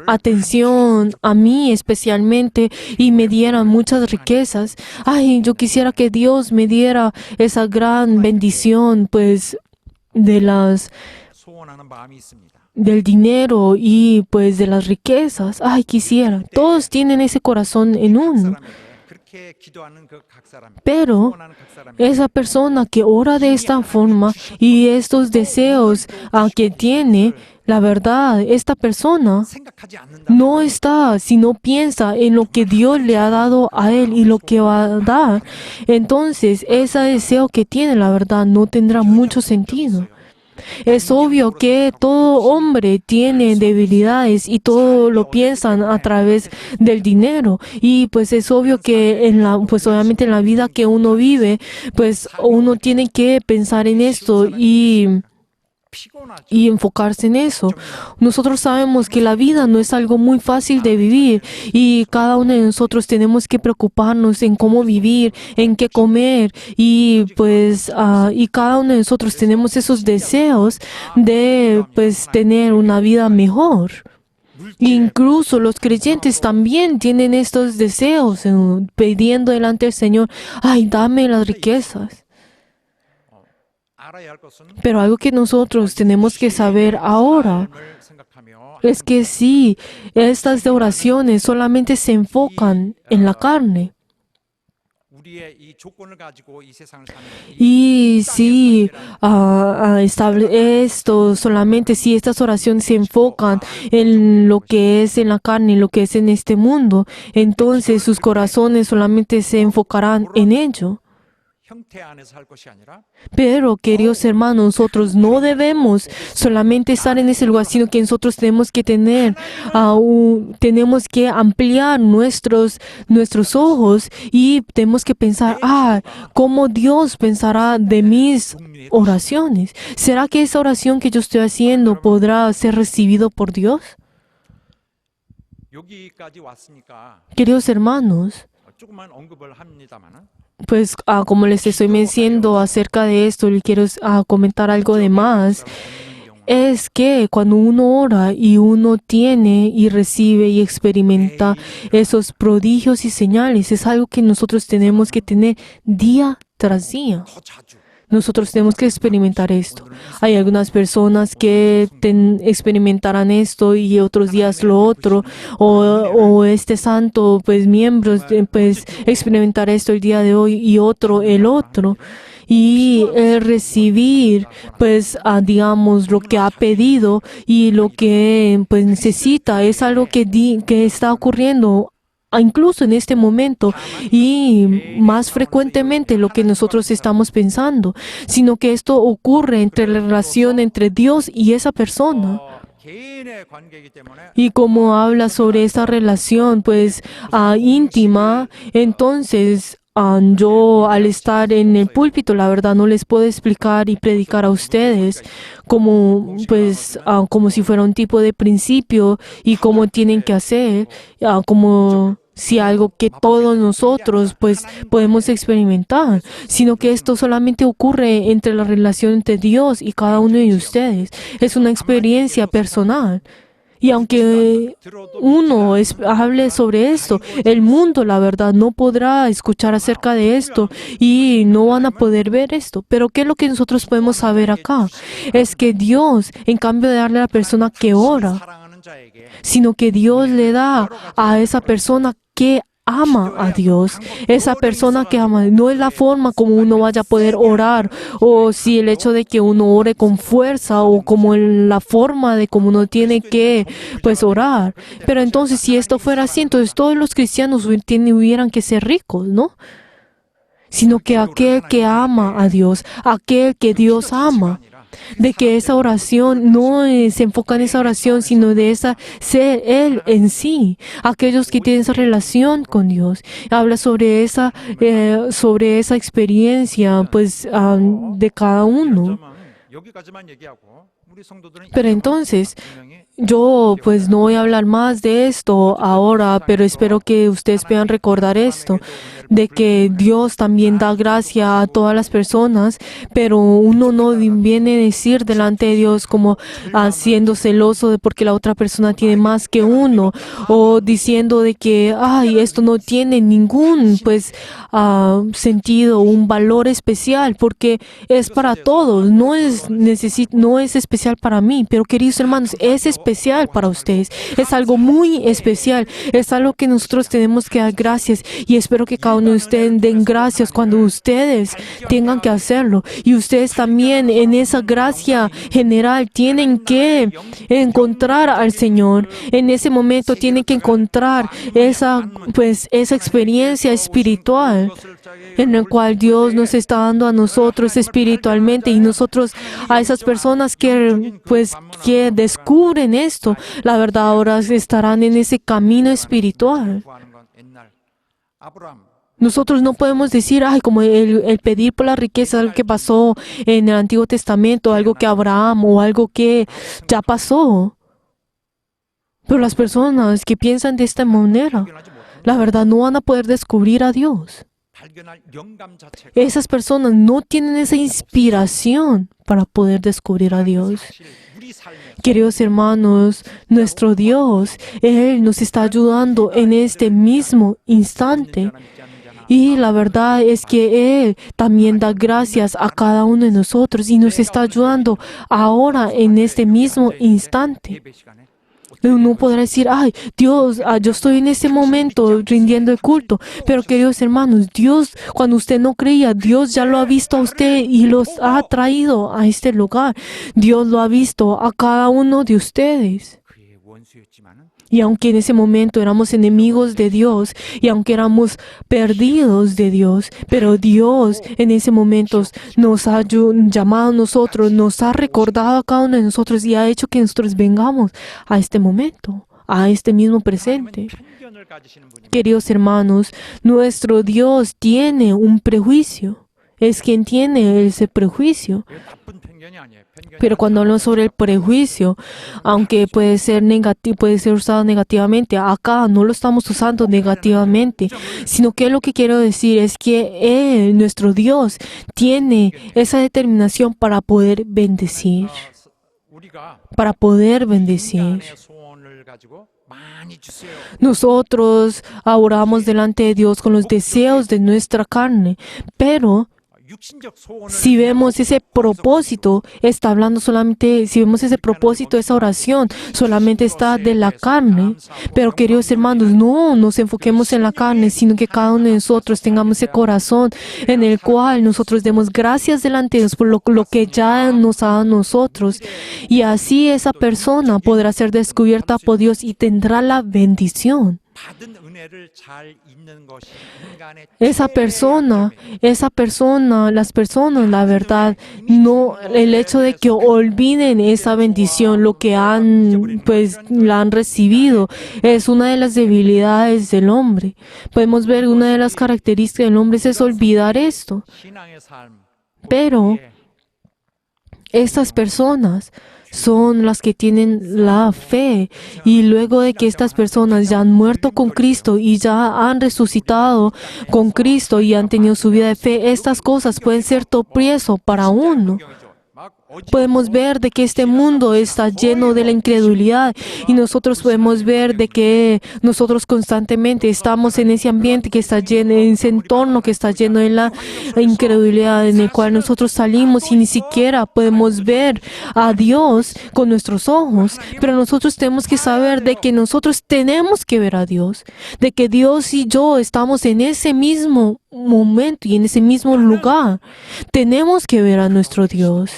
atención a mí especialmente y me diera muchas riquezas. Yo quisiera que Dios me diera esa gran bendición pues 소원하는 마음이 있습니다. del dinero y pues de las riquezas. Quisiera. Todos tienen ese corazón en uno. 그렇게 기도하는 각 사람, Pero 소원하는 각 사람 esa persona que ora de esta forma y estos deseos que tiene, la verdad, esta persona 생각하지 않는다. no está, sino piensa en lo que Dios le ha dado a él y lo que va a dar. Entonces, ese deseo que tiene, la verdad, no tendrá mucho sentido. Es obvio que todo hombre tiene debilidades y todo lo piensan a través del dinero. Y pues es obvio que obviamente en la vida que uno vive, pues uno tiene que pensar en esto y enfocarse en eso. Nosotros sabemos que la vida no es algo muy fácil de vivir y cada uno de nosotros tenemos que preocuparnos en cómo vivir, en qué comer y pues y cada uno de nosotros tenemos esos deseos de pues tener una vida mejor. Incluso los creyentes también tienen estos deseos, pidiendo delante del Señor, ay, dame las riquezas. 알아야 할 것은 Pero algo que nosotros tenemos que saber ahora 삶을 생각하며 es que sí, estas oraciones solamente se enfocan en la carne. 우리의 이 조건을 가지고 이 세상을 사는 이 Y si esto solamente, si estas oraciones se enfocan en lo que es en la carne, lo que es en este mundo, entonces sus corazones solamente se enfocarán en ello. 형태 안에서 할 것이 아니라 Pero, queridos hermanos, nosotros no debemos solamente estar en ese lugar, sino que nosotros tenemos que tenemos que ampliar nuestros ojos y tenemos que pensar, ¿cómo Dios pensará de mis oraciones? ¿Será que esa oración que yo estoy haciendo podrá ser recibido por Dios? 여기까지 왔으니까 Queridos hermanos, 조금만 언급을 합니다만은 pues como les estoy diciendo acerca de esto, le quiero comentar algo de más. Es que cuando uno ora y uno tiene y recibe y experimenta esos prodigios y señales, es algo que nosotros tenemos que tener día tras día. 더 자주 Nosotros tenemos que experimentar esto. Hay algunas personas que experimentarán esto y otros días lo otro, o este santo, pues miembros, pues experimentar esto el día de hoy y otro el otro. Y recibir, pues, digamos, lo que ha pedido y lo que pues necesita es algo que está ocurriendo incluso en este momento y más frecuentemente lo que nosotros estamos pensando, sino que esto ocurre entre la relación entre Dios y esa persona. 개인의 관계이기 때문에 Y como habla sobre esa relación, pues, íntima, entonces, yo al estar en el púlpito, la verdad no les puedo explicar y predicar a ustedes como, pues, como si fuera un tipo de principio y cómo tienen que hacer, como si algo que todos nosotros, pues, podemos experimentar, sino que esto solamente ocurre entre la relación entre Dios y cada uno de ustedes. Es una experiencia personal. Y aunque uno hable sobre esto, el mundo, la verdad, no podrá escuchar acerca de esto y no van a poder ver esto. Pero ¿qué es lo que nosotros podemos saber acá? Es que Dios, en cambio de darle a la persona que ora, 사랑하는 자에게 sino que Dios le da a esa persona que ama a Dios, esa persona que ama, no es la forma como uno vaya a poder orar, o si el hecho de que uno ore con fuerza, o como la forma de cómo uno tiene que, pues, orar. Pero entonces, si esto fuera así, entonces todos los cristianos hubieran que ser ricos, ¿no? Sino que aquel que ama a Dios, aquel que Dios ama, de que esa oración no se enfoca en esa oración, sino de ser Él en sí. Aquellos que tienen esa relación con Dios. Habla sobre esa experiencia, pues, de cada uno. 점은 여기까지만 얘기하고 우리 성도들은 Pero entonces, 분명히 yo pues no voy a hablar más de esto ahora, pero espero que ustedes puedan recordar esto, de que Dios también da gracia a todas las personas, pero uno no viene a decir delante de Dios como siendo celoso de porque la otra persona tiene más que uno, o diciendo de que, ay, esto no tiene ningún pues sentido, un valor especial, porque es para todos, no es especial para mí, pero queridos hermanos, es especial para ustedes, es algo muy especial, es algo que nosotros tenemos que dar gracias y espero que cada uno de ustedes den gracias cuando ustedes tengan que hacerlo y ustedes también en esa gracia general tienen que encontrar al Señor, en ese momento tienen que encontrar esa experiencia espiritual en la cual Dios nos está dando a nosotros espiritualmente y nosotros a esas personas que descubren esto, la verdad ahora estarán en ese camino espiritual. 구하는 건 옛날 아브라함 Nosotros no podemos decir, ay, como el pedir por la riqueza, algo que pasó en el Antiguo Testamento, algo que Abraham o algo que ya pasó. Pero las personas que piensan de esta manera, 발견하지 못합니다. la verdad no van a poder descubrir a Dios. 발견할 영감 자체가 Esas personas no tienen esa inspiración para poder descubrir a Dios. 사실 우리 삶에서 Queridos hermanos, nuestro Dios, Él nos está ayudando en este mismo instante. Y la verdad es que Él también da gracias a cada uno de nosotros y nos está ayudando ahora en este mismo instante. 예배 시간에 Uno podrá decir, ay, Dios, yo estoy en este momento rindiendo el culto. Pero queridos hermanos, Dios, cuando usted no creía, Dios ya lo ha visto a usted y los ha traído a este lugar. Dios lo ha visto a cada uno de ustedes. 그의 원수였지만은 Y aunque en ese momento éramos enemigos de Dios y aunque éramos perdidos de Dios, pero Dios en ese momento nos ha llamado a nosotros, nos ha recordado a cada uno de nosotros y ha hecho que nosotros vengamos a este momento, a este mismo presente. 편견을 가지시는 분입니다. Queridos hermanos, nuestro Dios tiene un prejuicio. Es quien tiene ese prejuicio. 이거 나쁜 편견이 아니에요. 편견이 Pero cuando hablamos sobre el prejuicio, aunque puede ser negativo, puede ser usado negativamente, acá no lo estamos usando negativamente, sino que lo que quiero decir es que Él, nuestro Dios, tiene esa determinación para poder bendecir, 우리가 para poder bendecir. 인간의 소원을 가지고 많이 주세요. Nosotros oramos delante de Dios con los deseos de nuestra carne, pero 육신적 소원을 si vemos ese propósito, está hablando solamente, si vemos ese propósito, esa oración, solamente está de la carne. Pero queridos hermanos, no nos enfoquemos en la carne, sino que cada uno de nosotros tengamos ese corazón en el cual nosotros demos gracias delante de Dios por lo que ya nos ha dado a nosotros. Y así esa persona podrá ser descubierta por Dios y tendrá la bendición. 받은 은혜를 잘 잊는 것이 인간의 Esa persona, las personas, la verdad, no, el hecho de que olviden esa bendición, lo que han, pues, la han recibido, es una de las debilidades del hombre. Podemos ver una de las características del hombre es olvidar esto. 신앙의 삶. Pero estas personas son las que tienen la fe y luego de que estas personas ya han muerto con Cristo y ya han resucitado con Cristo y han tenido su vida de fe, estas cosas pueden ser tropiezo para uno. Podemos ver de que este mundo está lleno de la incredulidad y nosotros podemos ver de que nosotros constantemente estamos en ese ambiente que está lleno, en ese entorno que está lleno de la incredulidad en el cual nosotros salimos y ni siquiera podemos ver a Dios con nuestros ojos. Pero nosotros tenemos que saber de que nosotros tenemos que ver a Dios, de que Dios y yo estamos en ese mismo momento y en ese mismo lugar. Tenemos que ver a nuestro Dios.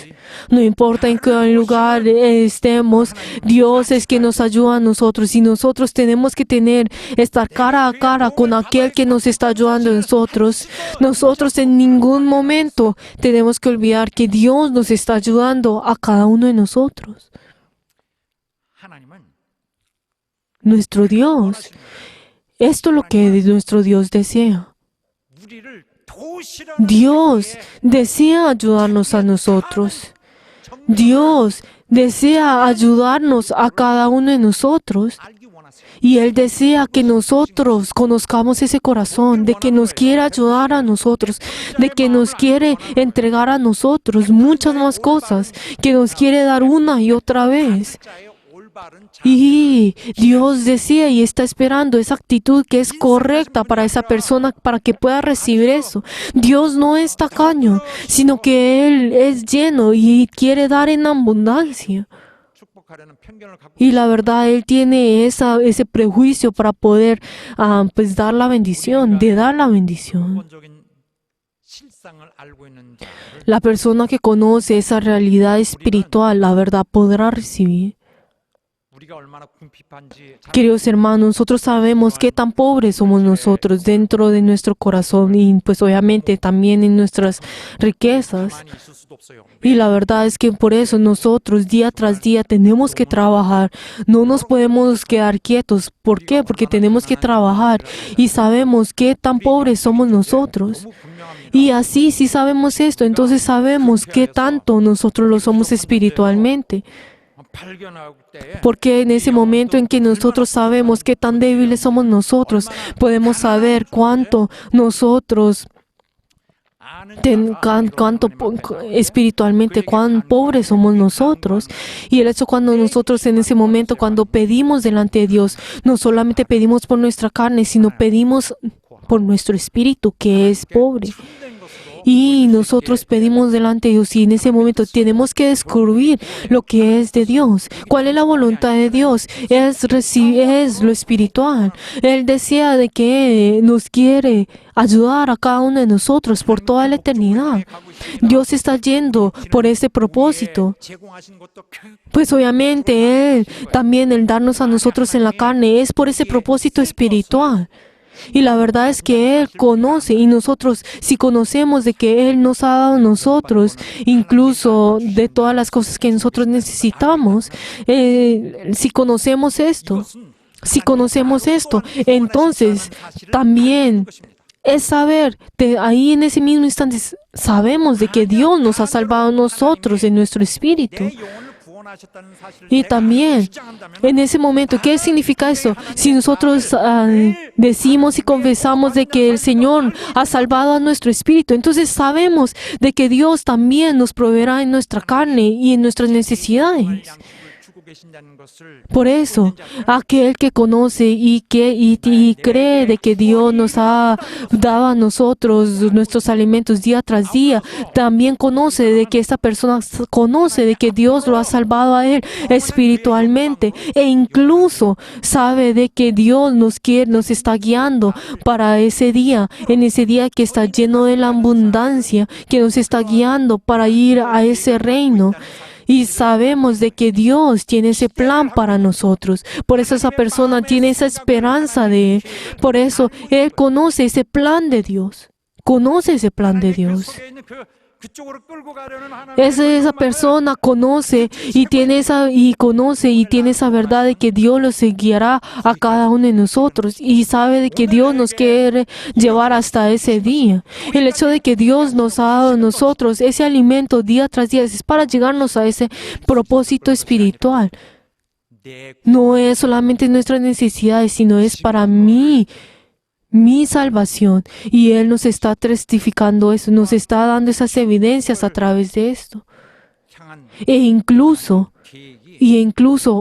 No importa en qué lugar estemos, Dios es quien nos ayuda a nosotros y nosotros tenemos que estar cara a cara con aquel que nos está ayudando a nosotros. Nosotros en ningún momento tenemos que olvidar que Dios nos está ayudando a cada uno de nosotros. 하나님은 Nuestro Dios, esto es lo que nuestro Dios desea. 우리를 도우시라는 Dios desea ayudarnos a nosotros. Dios desea ayudarnos a cada uno de nosotros. 알기 원하세요. Y Él desea que nosotros conozcamos ese corazón, de que nos quiere ayudar a nosotros, de que nos quiere entregar a nosotros muchas más cosas, que nos quiere dar una y otra vez. 자의 올바른 자 Y Dios desea y está esperando esa actitud que es correcta para esa persona, para que pueda recibir eso. Dios no es tacaño, sino que Él es lleno y quiere dar en abundancia. 축복하려는 편견을 갖고 Y la verdad, Él tiene ese prejuicio para poder pues dar la bendición, de dar la bendición. 근본적인 실상을 알고 있는 자를 La persona que conoce esa realidad espiritual, la verdad, podrá recibir. 우리가 얼마나 궁핍한지 잘 Queridos hermanos, nosotros sabemos qué tan pobres somos nosotros dentro de nuestro corazón y pues obviamente también en nuestras riquezas. 가만히 있을 수도 없어요. Y la verdad es que por eso nosotros día tras día tenemos que trabajar. No nos podemos quedar quietos. ¿Por qué? Porque tenemos que trabajar y sabemos qué tan pobres somos nosotros. 너무 분명합니다. Y así, si sabemos esto, entonces sabemos qué tanto nosotros lo somos espiritualmente. 발견할 때 Porque en ese momento en que nosotros sabemos qué tan débiles somos nosotros, podemos saber cuánto nosotros, espiritualmente, cuán pobres somos nosotros. Y el hecho cuando nosotros en ese momento, cuando pedimos delante de Dios, no solamente pedimos por nuestra carne, sino pedimos por nuestro espíritu que es pobre. Y nosotros pedimos delante de Dios y en ese momento tenemos que descubrir lo que es de Dios. ¿Cuál es la voluntad de Dios? Es lo espiritual. Él desea de que nos quiere ayudar a cada uno de nosotros por toda la eternidad. Dios está yendo por ese propósito. 제공하신 것도 Pues obviamente Él también el darnos a nosotros en la carne es por ese propósito espiritual. Y la verdad es que Él conoce y nosotros, si conocemos de que Él nos ha dado a nosotros, incluso de todas las cosas que nosotros necesitamos, si conocemos esto, entonces también es saber, ahí en ese mismo instante sabemos de que Dios nos ha salvado a nosotros en nuestro espíritu. 내 영혼을 구원하셨다는 사실을 Y 내가 también, 주장한다면 en ese momento, ¿qué significa esto? Si nosotros decimos y confesamos de que el Señor ha salvado a nuestro espíritu, entonces sabemos de que Dios también nos proveerá en nuestra carne y en nuestras necesidades. 양식을 주고 계신다는 것을 Por eso, aquel que conoce y cree de que Dios nos ha dado a nosotros nuestros alimentos día tras día, también conoce de que esta persona conoce de que Dios lo ha salvado a él espiritualmente e incluso sabe de que Dios nos está guiando para ese día, en ese día que está lleno de la abundancia, que nos está guiando para ir a ese reino. Y sabemos de que Dios tiene ese plan para nosotros. Por eso esa persona tiene esa esperanza de Él. Por eso Él conoce ese plan de Dios. Conoce ese plan de Dios. 속에 있는 그쪽으로 끌고 가려는 하나님의 Esa persona conoce y tiene esa verdad de que Dios los guiará a cada uno de nosotros y sabe de que Dios nos quiere llevar hasta ese día. El hecho de que Dios nos ha dado a nosotros ese alimento día tras día es para llegarnos a ese propósito espiritual. 내 No es solamente nuestras necesidades, sino es para mi salvación. Y Él nos está testificando eso, nos está dando esas evidencias a través de esto. 향한 E incluso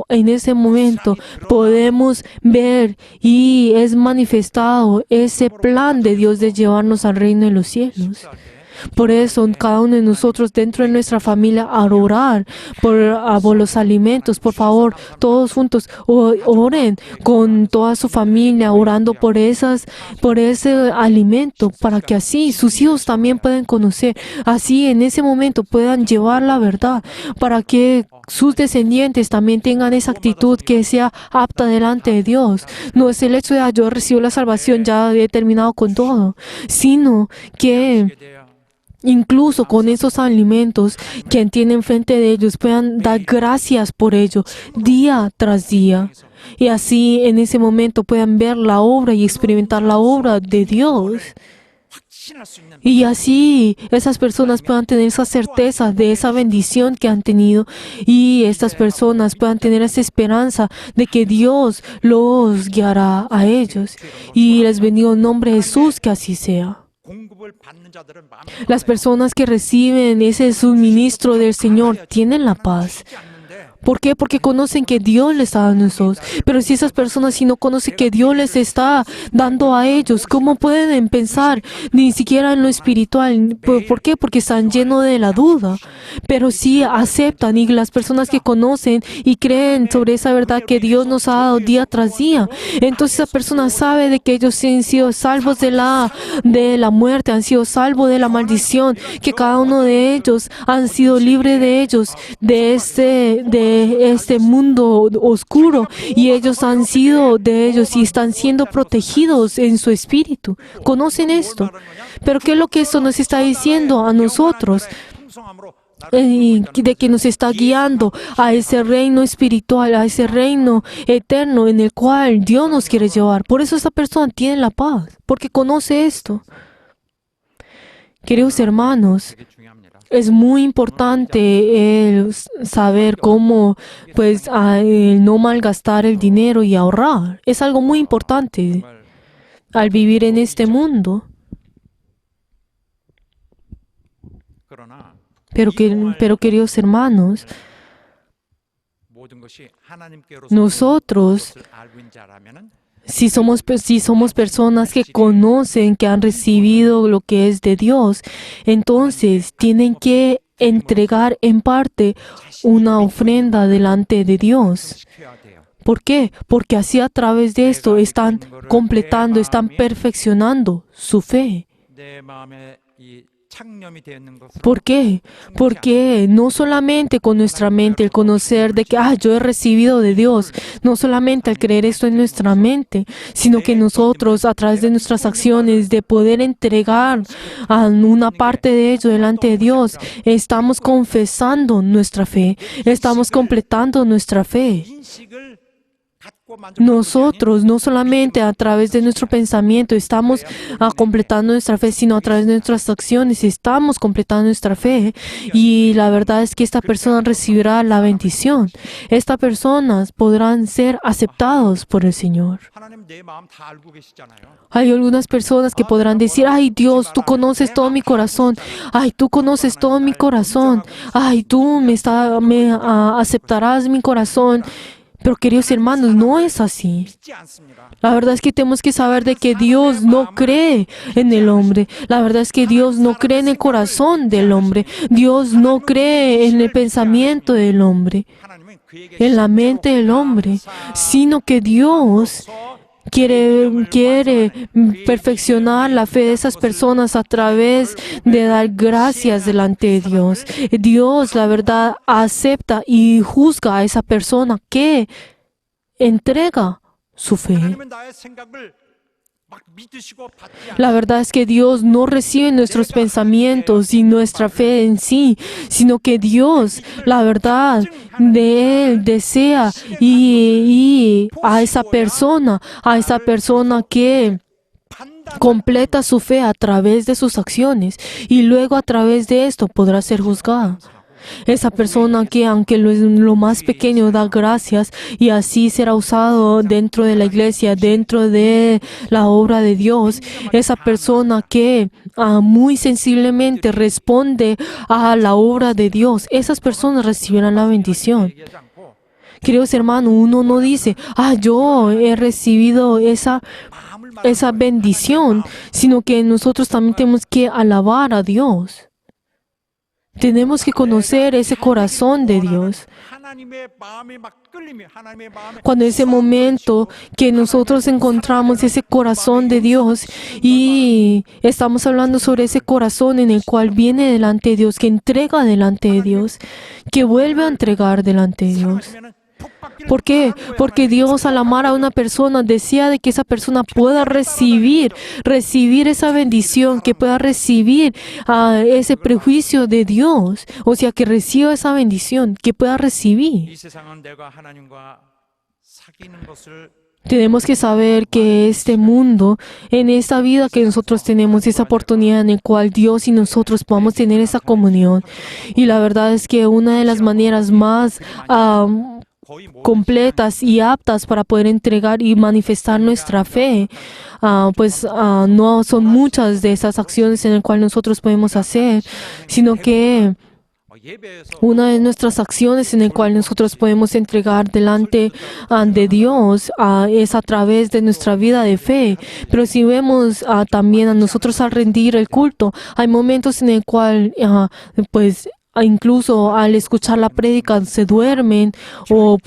en ese momento podemos ver y es manifestado ese plan de Dios de llevarnos al reino de los cielos. Por eso, cada uno de nosotros dentro de nuestra familia, a orar por los alimentos, por favor, todos juntos, oren con toda su familia, orando por ese alimento, para que así sus hijos también puedan conocer, así en ese momento puedan llevar la verdad, para que sus descendientes también tengan esa actitud que sea apta delante de Dios. No es el hecho de yo recibo la salvación, ya he terminado con todo, sino que incluso con esos alimentos que tienen frente de ellos puedan dar gracias por ello día tras día. Y así en ese momento puedan ver la obra y experimentar la obra de Dios. 확신할 수 있는 Y así esas personas puedan tener esa certeza de esa bendición que han tenido y estas personas puedan tener esa esperanza de que Dios los guiará a ellos. Y les bendigo en nombre de Jesús que así sea. 공급을 받는 자들은 마음에 Las personas que reciben ese suministro del Señor tienen la paz. 쉽지 않는데 ¿Por qué? Porque conocen que Dios les está dando eso. Pero si esas personas si no conocen que Dios les está dando a ellos, ¿cómo pueden pensar ni siquiera en lo espiritual? ¿Por qué? Porque están llenos de la duda. Pero si aceptan y las personas que conocen y creen sobre esa verdad que Dios nos ha dado día tras día, entonces esa persona sabe de que ellos han sido salvos de la muerte, han sido salvos de la maldición, que cada uno de ellos han sido libres de ellos, de este mundo oscuro, y ellos han sido de ellos y están siendo protegidos en su espíritu. ¿Conocen esto? Pero ¿qué es lo que esto nos está diciendo a nosotros? 풍성함으로 De que nos está guiando a ese reino espiritual, a ese reino eterno en el cual Dios nos quiere llevar. Por eso esa persona tiene la paz, porque conoce esto. Queridos hermanos, 되게 중요합니다. Es muy importante el saber cómo, pues, el no malgastar el dinero y ahorrar. Es algo muy importante 정말 al vivir en este mundo. 그러나 Pero queridos hermanos, 모든 것이 하나님께로서 nosotros, 것을 알고 있는 자라면은 si somos personas que conocen, que han recibido lo que es de Dios, entonces tienen que entregar en parte una ofrenda delante de Dios. 시켜야 돼요. ¿Por qué? Porque así a través de esto están completando, están perfeccionando su fe. 내 마음에 이 창념이 되어 있는 것으로 ¿Por qué? Porque no solamente con nuestra mente el conocer de que yo he recibido de Dios, no solamente al creer esto en nuestra mente, sino que nosotros a través de nuestras acciones de poder entregar a una parte de ello delante de Dios, estamos confesando nuestra fe, estamos completando nuestra fe. 인식을 갖고 만족하는 Nosotros, no solamente a través de nuestro pensamiento, estamos completando nuestra fe, sino a través de nuestras acciones, estamos completando nuestra fe. Y la verdad es que esta persona recibirá la bendición. Estas personas podrán ser aceptados por el Señor. 하나님 내 마음 다 알고 계시잖아요. Hay algunas personas que podrán decir, ay Dios, tú conoces todo mi corazón, ay tú conoces todo mi corazón, ay tú aceptarás mi corazón. Pero queridos hermanos, no es así. 믿지 않습니다. La verdad es que tenemos que saber de que Dios no cree en el hombre. La verdad es que Dios no cree en el corazón del hombre. Dios no cree en el pensamiento del hombre, 하나님은 그에게 en la mente del hombre, sino que Dios quiere perfeccionar la fe de esas personas a través de dar gracias delante de Dios. Dios, la verdad, acepta y juzga a esa persona que entrega su fe. 하나님은 나의 생각을 막 믿으시고 받지 La verdad es que Dios no recibe nuestros pensamientos y nuestra fe en sí, sino que Dios, la verdad, de Él desea y a esa persona que completa su fe a través de sus acciones y luego a través de esto podrá ser juzgada. Esa persona que aunque lo más pequeño da gracias y así será usado dentro de la iglesia, dentro de la obra de Dios. Esa persona que muy sensiblemente responde a la obra de Dios. Esas personas recibirán la bendición. 얘기하지 않고 Queridos hermanos, uno no dice, yo he recibido esa bendición, sino que nosotros también tenemos que alabar a Dios. Tenemos que conocer ese corazón de Dios. 하나님의 마음에 막 끌림이 하나님의 마음에 Cuando ese momento que nosotros encontramos ese corazón de Dios y estamos hablando sobre ese corazón en el cual viene delante de Dios, que entrega delante de Dios, que vuelve a entregar delante de Dios. 하면은 복받기를 ¿Por qué? Porque Dios al amar a una persona desea de que esa persona pueda recibir esa bendición, que pueda recibir ese prejuicio de Dios, o sea, que reciba esa bendición, que pueda recibir. 이 세상은 내가 하나님과 사귀는 것을 Tenemos que saber que este mundo, en esta vida que nosotros tenemos, esa oportunidad en la cual Dios y nosotros podamos tener esa comunión. Y la verdad es que una de las maneras más 거의 모든 completas y aptas para poder entregar y manifestar nuestra fe, no son muchas de esas acciones en las cuales nosotros podemos hacer, sino que 예배에서 una de nuestras acciones en la cual nosotros podemos entregar delante de Dios es a través de nuestra vida de fe. Pero si vemos también a nosotros al rendir el culto, hay momentos en el cual incluso al escuchar la prédica se duermen o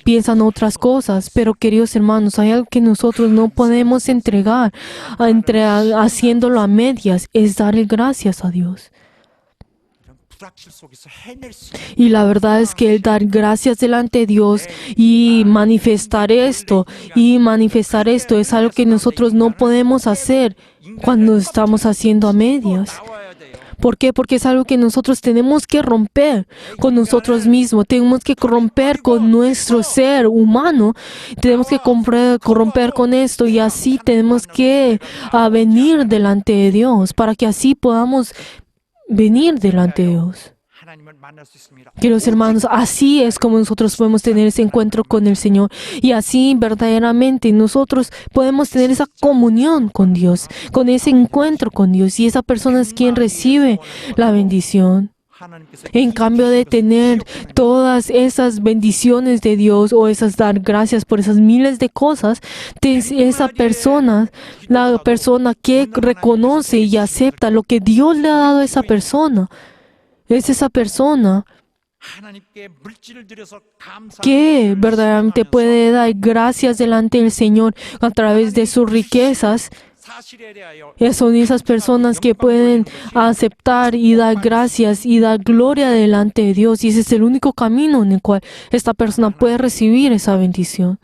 piensan otras cosas. Pero queridos hermanos, hay algo que nosotros no podemos entregar haciéndolo a medias, es darle gracias a Dios. 불확실 속에서 해낼 수 있는 Y la verdad es que el dar gracias delante de Dios y manifestar esto es algo que nosotros no podemos hacer cuando estamos haciendo a medias. 나와야 돼요. ¿Por qué? Porque es algo que nosotros tenemos que romper con nosotros mismos. Tenemos que romper con nuestro ser humano. Tenemos que romper con esto y así tenemos que venir delante de Dios para que así podamos venir delante de Dios. 하나님을 만날 수 있습니다. Queridos hermanos, así es como nosotros podemos tener ese encuentro con el Señor. Y así verdaderamente nosotros podemos tener esa comunión con Dios, con ese encuentro con Dios. Y esa persona es quien recibe la bendición. 하나님께서 En cambio de tener todas esas bendiciones de Dios o esas dar gracias por esas miles de cosas, esa persona, la persona que reconoce y acepta lo que Dios le ha dado a esa persona, es esa persona 하나님께 물질을 드려서 감사하는 que 것을 verdaderamente 실천하면서 puede dar gracias delante del Señor a través de sus riquezas. 사실에 대하여 Son esas personas que pueden aceptar y dar gracias y dar gloria delante de Dios. Y ese es el único camino en el cual esta persona puede recibir esa bendición.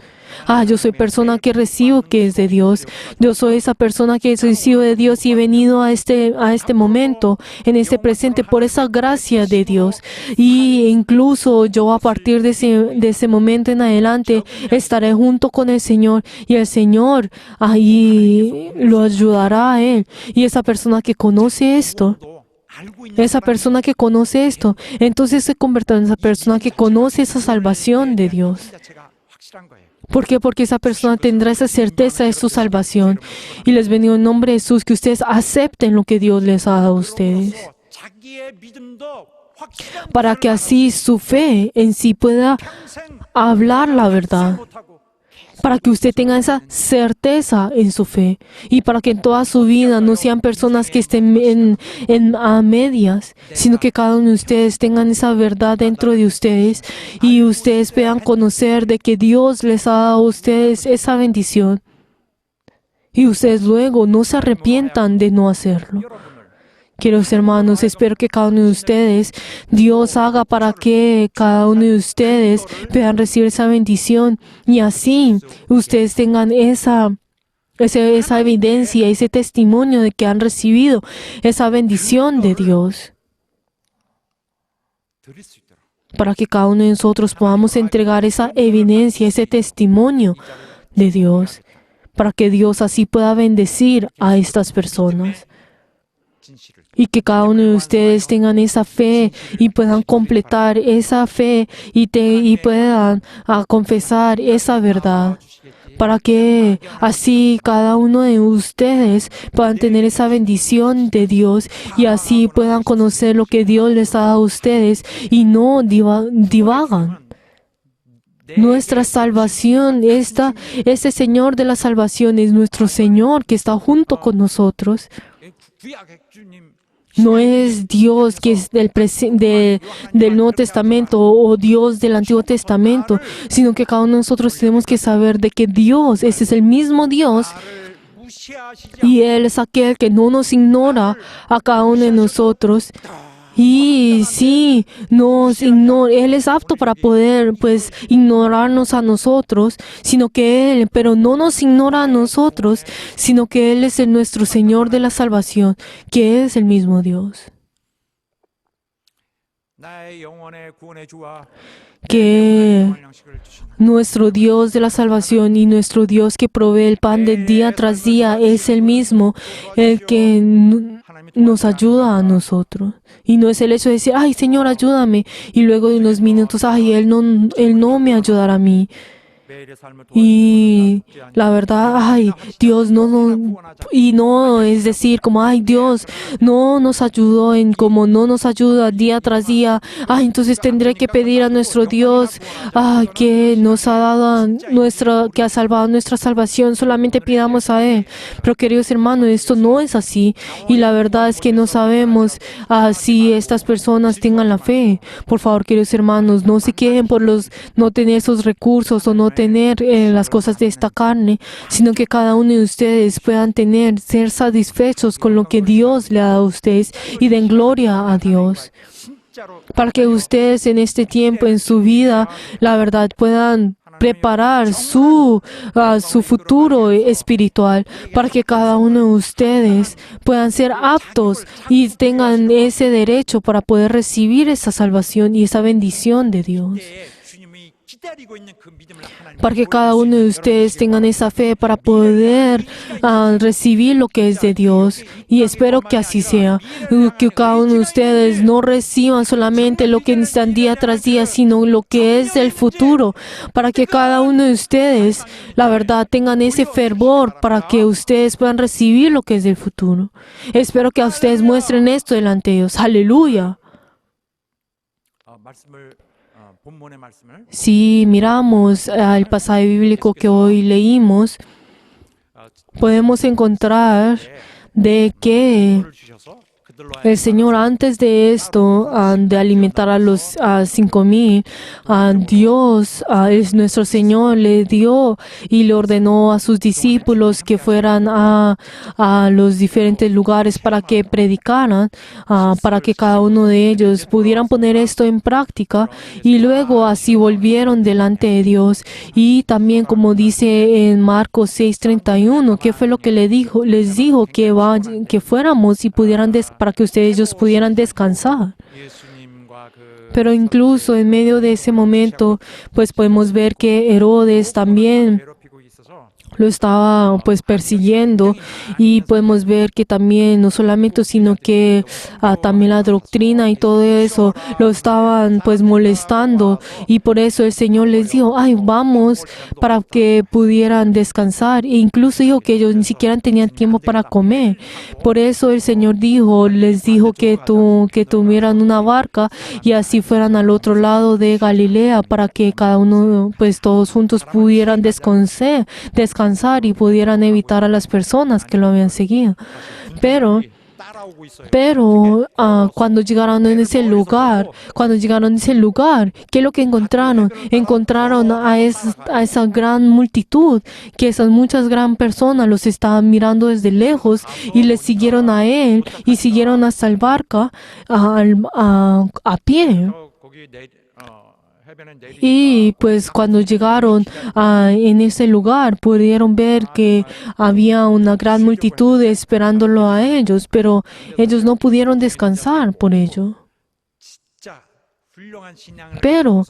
Yo soy persona que recibo que es de Dios. Yo soy esa persona que recibo de Dios y he venido a este momento, en este presente, por esa gracia de Dios. Y incluso yo a partir de ese momento en adelante estaré junto con el Señor y el Señor ahí lo ayudará a Él. Y esa persona que conoce esto, 또 알고 있는 esa persona que conoce esto, entonces se convierte en esa persona que conoce esa salvación de Dios. 자체가 확실한 거예요. ¿Por qué? Porque esa persona tendrá esa certeza de su salvación. Y les bendigo en nombre de Jesús que ustedes acepten lo que Dios les ha dado a ustedes, 자기의 믿음도 확실한 para que así su fe en sí pueda 평생 hablar la verdad, 못하고 para que usted tenga esa certeza en su fe y para que en toda su vida no sean personas que estén a medias, sino que cada uno de ustedes tengan esa verdad dentro de ustedes y ustedes puedan conocer de que Dios les ha dado a ustedes esa bendición y ustedes luego no se arrepientan de no hacerlo. Queridos hermanos, espero que cada uno de ustedes, Dios haga para que cada uno de ustedes puedan recibir esa bendición y así ustedes tengan esa evidencia, ese testimonio de que han recibido esa bendición de Dios, 드릴 수 있도록 para que cada uno de nosotros podamos entregar esa evidencia, ese testimonio de Dios, para que Dios así pueda bendecir a estas personas. 진실을 Y que cada uno de ustedes tengan esa fe y puedan completar esa fe y puedan confesar esa verdad. Para que así cada uno de ustedes puedan tener esa bendición de Dios y así puedan conocer lo que Dios les ha dado a ustedes y no divagan. Nuestra salvación, este Señor de la salvación es nuestro Señor que está junto con nosotros. 구약 핵주님 No es Dios que es del Nuevo Testamento o Dios del Antiguo Testamento, sino que cada uno de nosotros tenemos que saber de que Dios, ese es el mismo Dios, 나를 무시하시지 y Él es aquel que no nos ignora a cada uno de nosotros. Y sí, Él es apto para poder, pues, ignorarnos a nosotros, pero no nos ignora a nosotros, sino que Él es nuestro Señor de la salvación, que es el mismo Dios. 나의 영혼의 구원의 주와 Que 영원한 양식을 주시는 nuestro Dios de la salvación y nuestro Dios que provee el pan de día tras día es el mismo, el que nos ayuda a nosotros. Y no es el hecho de decir, ay Señor, ayúdame, y luego de unos minutos, ay, Él no me ayudará a mí. 매일의 삶을 Y la verdad, ay, Dios y no es decir como, ay, Dios no nos ayudó como no nos ayuda día tras día, ay, entonces tendré que pedir a nuestro Dios que nos ha dado que ha salvado nuestra salvación, solamente pidamos a Él. Pero queridos hermanos, esto no es así y la verdad es que no sabemos si estas personas tengan la fe. Por favor, queridos hermanos, no se quejen por no tener esos recursos o no tener las cosas de esta carne, sino que cada uno de ustedes puedan ser satisfechos con lo que Dios le ha dado a ustedes y den gloria a Dios. 진짜로 Para que ustedes en este tiempo, en su vida, la verdad puedan preparar su futuro espiritual, para que cada uno de ustedes puedan ser aptos y tengan ese derecho para poder recibir esa salvación y esa bendición de Dios. 때 주님이 기다리고 있는 그 믿음을 하나님 para que cada uno de ustedes tengan esa fe para poder recibir lo que es de Dios. Y espero que así sea. Que cada uno de ustedes no reciban solamente lo que necesitan día tras día, sino lo que es del futuro. Para que cada uno de ustedes, la verdad, tengan ese fervor para que ustedes puedan recibir lo que es del futuro. Espero que a ustedes muestren esto delante de Dios. Aleluya. 본문의 말씀을 Si miramos el pasaje bíblico que hoy leímos, podemos encontrar de que 를 주셔서 그들로 el Señor antes de esto, de alimentar a los 5,000, Dios, es nuestro Señor, le dio y le ordenó a sus discípulos que fueran a los diferentes lugares para que predicaran, para que cada uno de ellos pudieran poner esto en práctica y luego así volvieron delante de Dios. Y también como dice en Marcos 6:31, ¿qué fue lo que les dijo? Que fuéramos y pudieran para que ellos pudieran descansar. 예수님과 그 Pero incluso en medio de ese momento, pues podemos ver que Herodes también 괴롭히고 있어서 lo estaba pues persiguiendo y podemos ver que también no solamente sino que también la doctrina y todo eso lo estaban pues molestando y por eso el Señor les dijo, ay, vamos para que pudieran descansar e incluso dijo que ellos ni siquiera tenían tiempo para comer. Por eso el Señor les dijo que tuvieran una barca y así fueran al otro lado de Galilea para que cada uno pues todos juntos pudieran descansar y pudieran evitar a las personas que lo habían seguido. Pero 따라오고 있어요. cuando llegaron a ese lugar, ¿qué es lo que encontraron? Encontraron a esa gran multitud, que esas muchas gran personas los estaban mirando desde lejos y les siguieron a él y siguieron hasta el barca a pie. 거기 해변에 내리니까 Y pues cuando llegaron en ese lugar pudieron ver que había una gran multitud esperándolo a ellos, pero ellos no pudieron descansar por ello. 진짜 훌륭한 신앙을 Pero,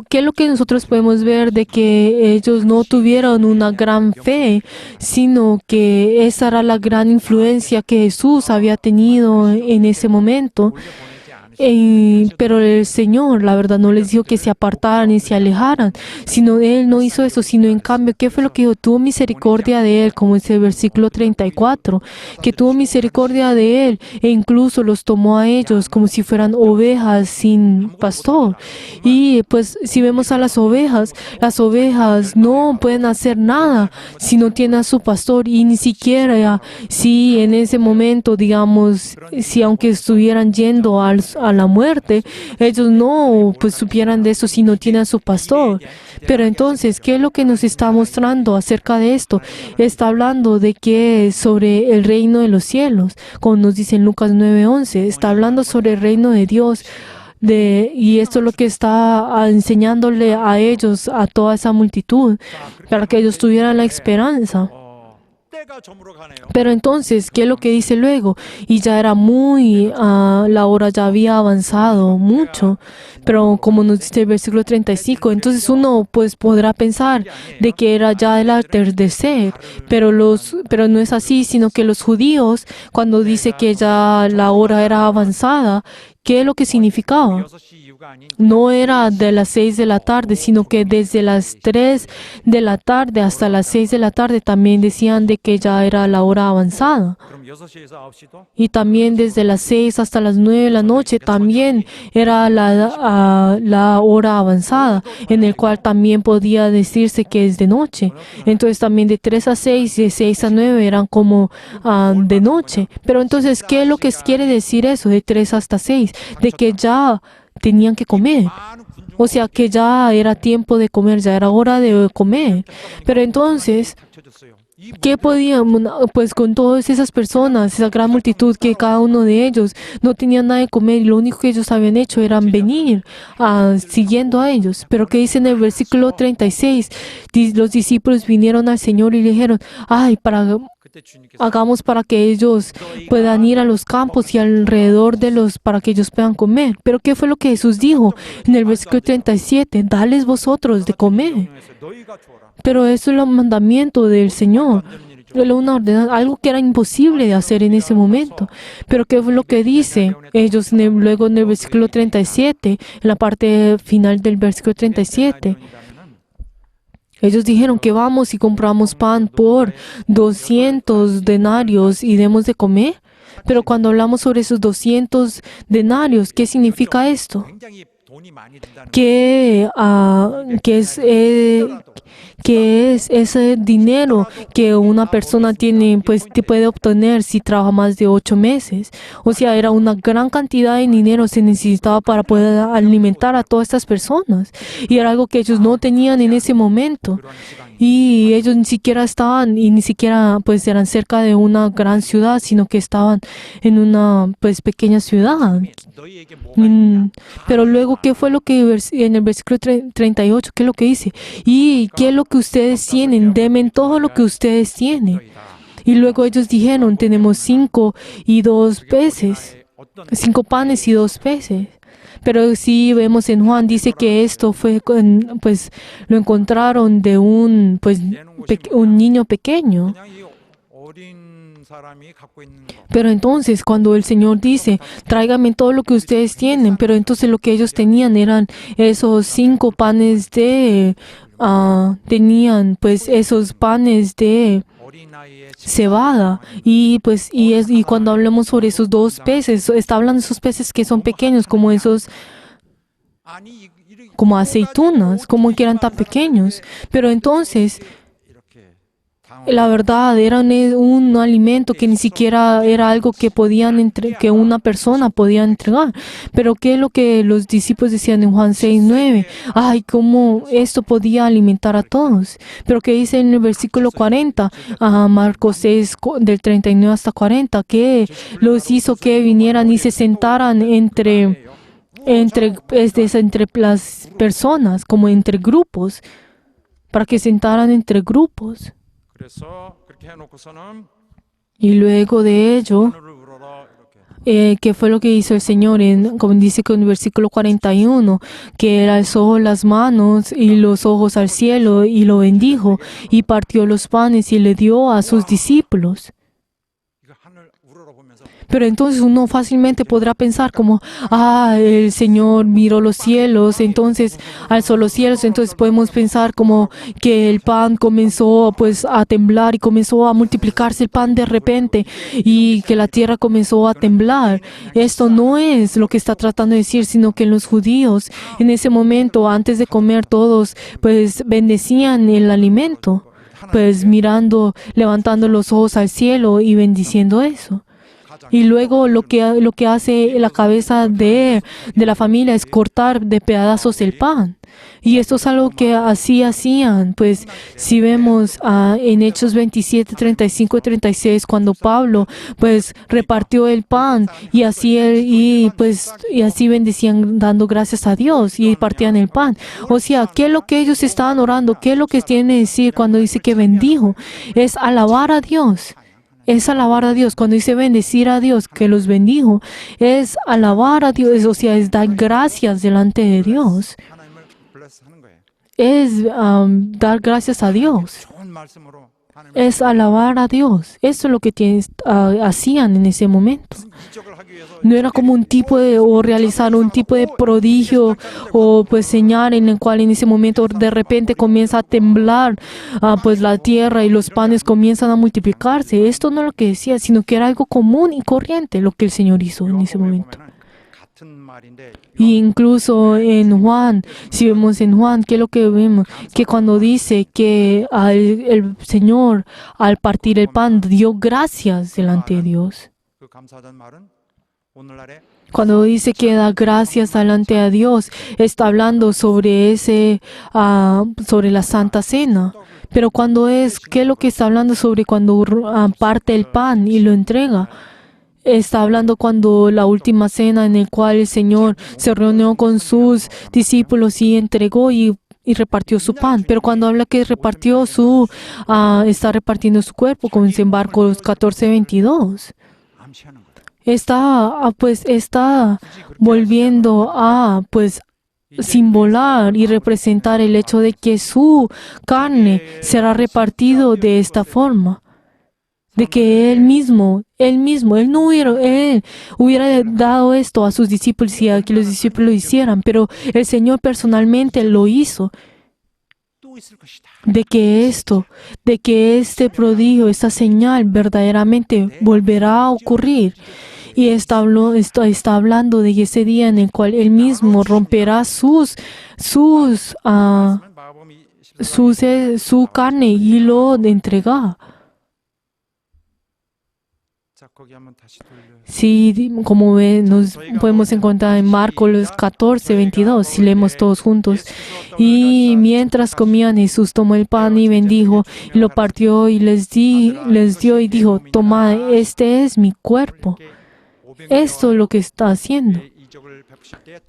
¿qué es lo que nosotros podemos ver de que ellos no tuvieron una gran fe, sino que esa era la gran influencia que Jesús había tenido en ese momento? Pero el Señor, la verdad, no les dijo que se apartaran y se alejaran, sino Él no hizo eso, sino en cambio, ¿qué fue lo que dijo? Tuvo misericordia de Él, como dice el versículo 34, que tuvo misericordia de Él e incluso los tomó a ellos como si fueran ovejas sin pastor. Y pues si vemos a las ovejas no pueden hacer nada si no tienen a su pastor y ni siquiera si en ese momento, digamos, si aunque estuvieran yendo a la muerte, ellos no pues supieran de eso si no tienen a su pastor. Pero entonces, ¿qué es lo que nos está mostrando acerca de esto? Está hablando de que sobre el reino de los cielos, como nos dice en Lucas 9:11, está hablando sobre el reino de Dios. Y esto es lo que está enseñándole a ellos, a toda esa multitud, para que ellos tuvieran la esperanza. 때가 저물어 가네요. Pero entonces, ¿qué es lo que dice luego? Y ya era la hora ya había avanzado mucho. Pero como nos dice el versículo 35, entonces uno pues podrá pensar de que era ya el atardecer. Pero no es así, sino que los judíos, cuando dice que ya la hora era avanzada, ¿qué es lo que significaba? 6시 이후가 아닌 No era de las 6 de la tarde, sino que desde las 3 de la tarde hasta las 6 de la tarde también decían de que ya era la hora avanzada. 그럼 6시에서 9시도 Y también desde las 6 hasta las 9 de la noche también era la hora avanzada, en el cual también podía decirse que es de noche. Entonces también de 3 a 6 y de 6 a 9 eran como de noche. Pero entonces, ¿qué es lo que quiere decir eso de 3 hasta 6? De que ya tenían que comer. 많은 군중 O sea que ya era tiempo de comer, ya era hora de comer. Pero entonces, 펼쳐졌어요. 이 ¿qué podíamos? Pues con todas esas personas, esa gran multitud que cada uno de ellos no tenía nada de comer y lo único que ellos habían hecho era venir siguiendo a ellos. Pero ¿qué dice en el versículo 36? Los discípulos vinieron al Señor y le dijeron, ay, hagamos para que ellos puedan ir a los campos y alrededor de para que ellos puedan comer. Pero ¿qué fue lo que Jesús dijo en el versículo 37? Dales vosotros de comer. Pero eso es el mandamiento del Señor. Una ordenanza, algo que era imposible de hacer en ese momento. Pero ¿qué fue lo que dice? Ellos luego en el versículo 37, en la parte final del versículo 37, ellos dijeron que vamos y compramos pan por 200 denarios y demos de comer. Pero cuando hablamos sobre esos 200 denarios, ¿qué significa esto? ¿Qué es ese dinero que una persona tiene, pues te puede obtener si trabaja más de 8 meses? O sea, era una gran cantidad de dinero se necesitaba para poder alimentar a todas estas personas. Y era algo que ellos no tenían en ese momento. Y ellos ni siquiera estaban, y ni siquiera pues eran cerca de una gran ciudad, sino que estaban en una pues pequeña ciudad. Pero luego, ¿qué fue lo que en el versículo 38, qué es lo que dice? Y qué es lo que ustedes tienen, denme todo lo que ustedes tienen. Y luego ellos dijeron, tenemos 5 y 2 peces, 5 panes y 2 peces. Pero si vemos en Juan, dice que esto fue, pues, lo encontraron de un niño pequeño. Pero entonces, cuando el Señor dice, tráigame todo lo que ustedes tienen, pero entonces lo que ellos tenían eran esos 5 panes tenían pues esos panes de cebada y cuando hablamos sobre esos 2 peces, está hablando de esos peces que son pequeños, como esos, como aceitunas, como que eran tan pequeños. Pero entonces, la verdad, era un alimento que ni siquiera era algo que que una persona podía entregar. Pero ¿qué es lo que los discípulos decían en Juan 6:9? Ay, cómo esto podía alimentar a todos. Pero ¿qué dice en el versículo 40? Marcos 6, del 39 hasta 40, que los hizo que vinieran y se sentaran entre las personas, como entre grupos, para que sentaran entre grupos. Y luego de ello, ¿qué fue lo que hizo el Señor? Como dice en el versículo 41, que Él alzó las manos y los ojos al cielo y lo bendijo y partió los panes y le dio a sus discípulos. Pero entonces uno fácilmente podrá pensar como, el Señor miró los cielos, entonces alzó los cielos, entonces podemos pensar como que el pan comenzó pues a temblar y comenzó a multiplicarse el pan de repente y que la tierra comenzó a temblar. Esto no es lo que está tratando de decir, sino que los judíos en ese momento, antes de comer todos, pues bendecían el alimento, pues mirando, levantando los ojos al cielo y bendiciendo eso. Y luego lo que hace la cabeza de la familia es cortar de pedazos el pan. Y esto es algo que así hacían. Pues si vemos en Hechos 27, 35 y 36, cuando Pablo pues repartió el pan y así bendecían dando gracias a Dios y partían el pan. O sea, ¿qué es lo que ellos estaban orando? ¿Qué es lo que tiene que decir cuando dice que bendijo? Es alabar a Dios. Es alabar a Dios. Cuando dice bendecir a Dios, que los bendijo, es alabar a Dios, o sea, es dar gracias delante de Dios. Es dar gracias a Dios. Es alabar a Dios. Eso es lo que hacían en ese momento. No era como o realizar un tipo de prodigio o pues señal en el cual en ese momento de repente comienza a temblar pues la tierra y los panes comienzan a multiplicarse. Esto no es lo que decía, sino que era algo común y corriente lo que el Señor hizo en ese momento. Y incluso en Juan, si vemos en Juan, ¿qué es lo que vemos? Que cuando dice que el Señor al partir el pan dio gracias delante de Dios. Cuando dice que da gracias delante de Dios, está hablando sobre sobre la Santa Cena. Pero ¿qué es lo que está hablando sobre cuando parte el pan y lo entrega? Está hablando cuando la última cena en el cual el Señor se reunió con sus discípulos y entregó y y repartió su pan. Pero cuando habla que repartió está repartiendo su cuerpo, como dice en Marcos 14:22. 암시하는 거다. Está volviendo a simbolar y representar el hecho de que su carne será repartido de esta forma. De que él hubiera dado esto a sus discípulos y a que los discípulos lo hicieran, pero el Señor personalmente lo hizo. 또 있을 것이다. De que este prodigio, esta señal verdaderamente volverá a ocurrir. Y está hablando de ese día en el cual él mismo romperá su 마가복음 14장 su carne y lo entrega. 자, 거기 한번 다시 돌려. Sí, como nos podemos encontrar en Marcos 14:22, si leemos todos juntos. Y mientras comían, Jesús tomó el pan y bendijo, y lo partió y les dio y dijo: tomad, este es mi cuerpo. Esto es lo que está haciendo.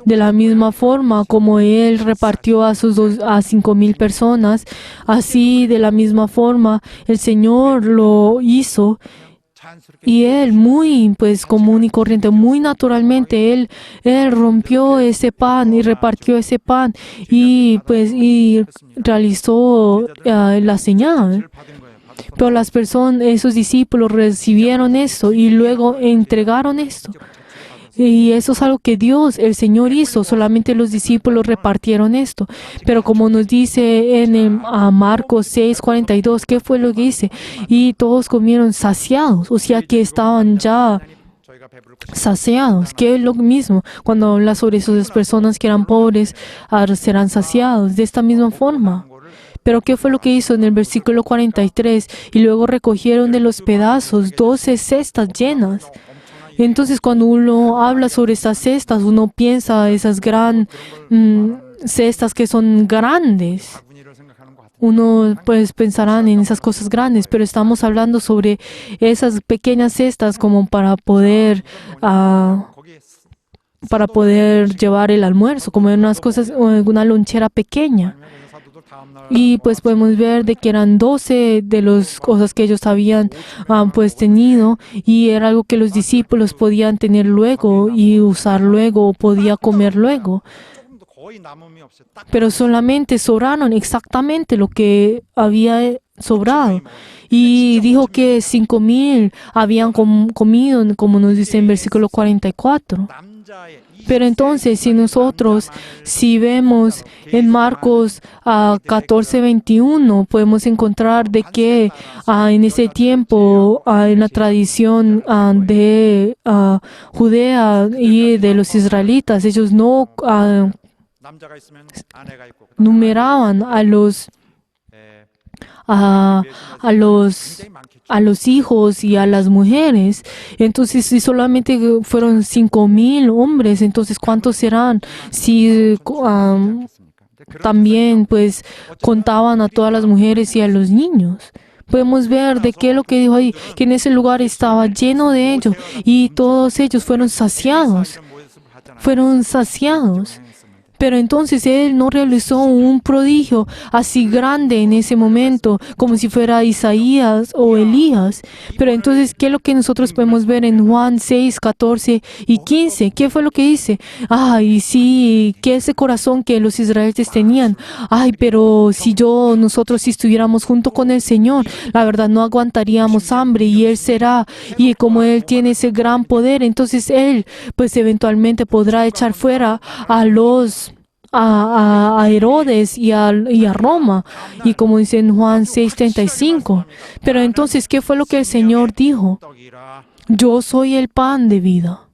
De la misma forma como Él repartió a 5,000 personas, así de la misma forma el Señor lo hizo. Y Él muy común y corriente, muy naturalmente, Él rompió ese pan y repartió ese pan y realizó la señal. Pero esos discípulos recibieron esto y luego entregaron esto. Y eso es algo que el Señor hizo, solamente los discípulos repartieron esto. Pero como nos dice en Marcos 6:42, ¿qué fue lo que dice? Y todos comieron saciados, o sea que estaban ya saciados, que es lo mismo. Cuando habla sobre esas personas que eran pobres, serán saciados de esta misma forma. Pero ¿qué fue lo que hizo en el versículo 43? Y luego recogieron de los pedazos 12 cestas llenas. Entonces, cuando uno habla sobre estas cestas, uno piensa esas cestas que son grandes. Uno pensarán en esas cosas grandes, pero estamos hablando sobre esas pequeñas cestas como para poder llevar el almuerzo, como una lonchera pequeña. Y podemos ver de que eran 12 de las cosas que ellos habían tenido, y era algo que los discípulos podían tener luego y usar luego, o podía comer luego. Pero solamente sobraron exactamente lo que había sobrado. Y dijo que 5,000 habían comido, como nos dice en versículo 44. Pero entonces, si vemos en Marcos 14:21, podemos encontrar de que en ese tiempo, en la tradición de Judea y de los israelitas, ellos no numeraban a los hijos y a las mujeres. Entonces, si solamente fueron 5,000 hombres, entonces ¿cuántos serán? Si también contaban a todas las mujeres y a los niños. Podemos ver de qué es lo que dijo ahí, que en ese lugar estaba lleno de ellos y todos ellos fueron saciados. Pero entonces Él no realizó un prodigio así grande en ese momento, como si fuera Isaías o Elías. Pero entonces, ¿qué es lo que nosotros podemos ver en Juan 6, 14 y 15? ¿Qué fue lo que dice? Ay, sí, que ese corazón que los israelitas tenían. Ay, pero nosotros si estuviéramos junto con el Señor, la verdad no aguantaríamos hambre, y Él será, y como Él tiene ese gran poder, entonces Él eventualmente podrá echar fuera a Herodes y a Roma, y como dice en Juan 6:35. Pero entonces, ¿qué fue lo que el Señor dijo? Yo soy el pan de vida.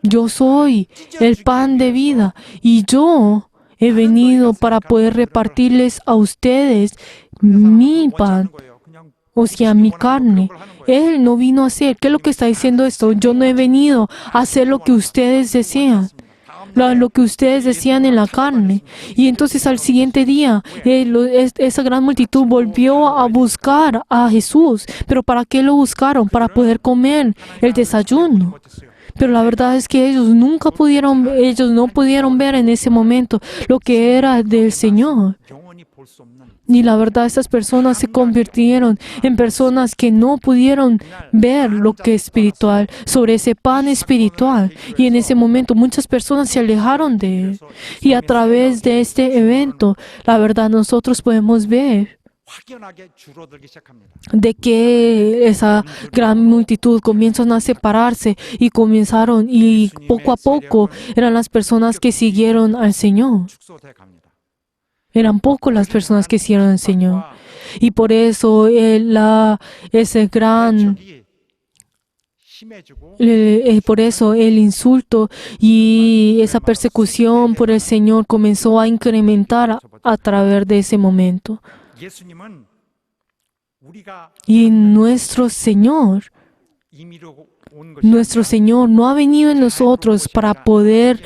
Yo soy el pan de vida, y yo he venido para poder repartirles a ustedes mi pan, o sea, mi carne. Él no vino a hacer. ¿Qué es lo que está diciendo esto? Yo no he venido a hacer lo que ustedes desean, lo que ustedes decían en la carne. Y entonces al siguiente día, esa gran multitud volvió a buscar a Jesús. ¿Pero para qué lo buscaron? Para poder comer el desayuno. Pero la verdad es que ellos no pudieron ver en ese momento lo que era del Señor. 영원히 볼 수 없는 Y la verdad, estas personas se convirtieron en personas que no pudieron ver lo que es espiritual, sobre ese pan espiritual. Y en ese momento muchas personas se alejaron de él. Y a través de este evento, la verdad, nosotros podemos ver 확연하게 줄어들기 시작합니다. de que esa gran multitud comienzan a separarse y comenzaron, y poco a poco eran las personas que siguieron al Señor. 축소돼 갑니다. Eran pocos las personas que siguieron al Señor. Y por eso ese gran, 적이 심해지고 por eso el insulto y esa persecución por el Señor comenzó a incrementar a través de ese momento. 예수님은 우리가 Y nuestro Señor no ha venido en nosotros para poder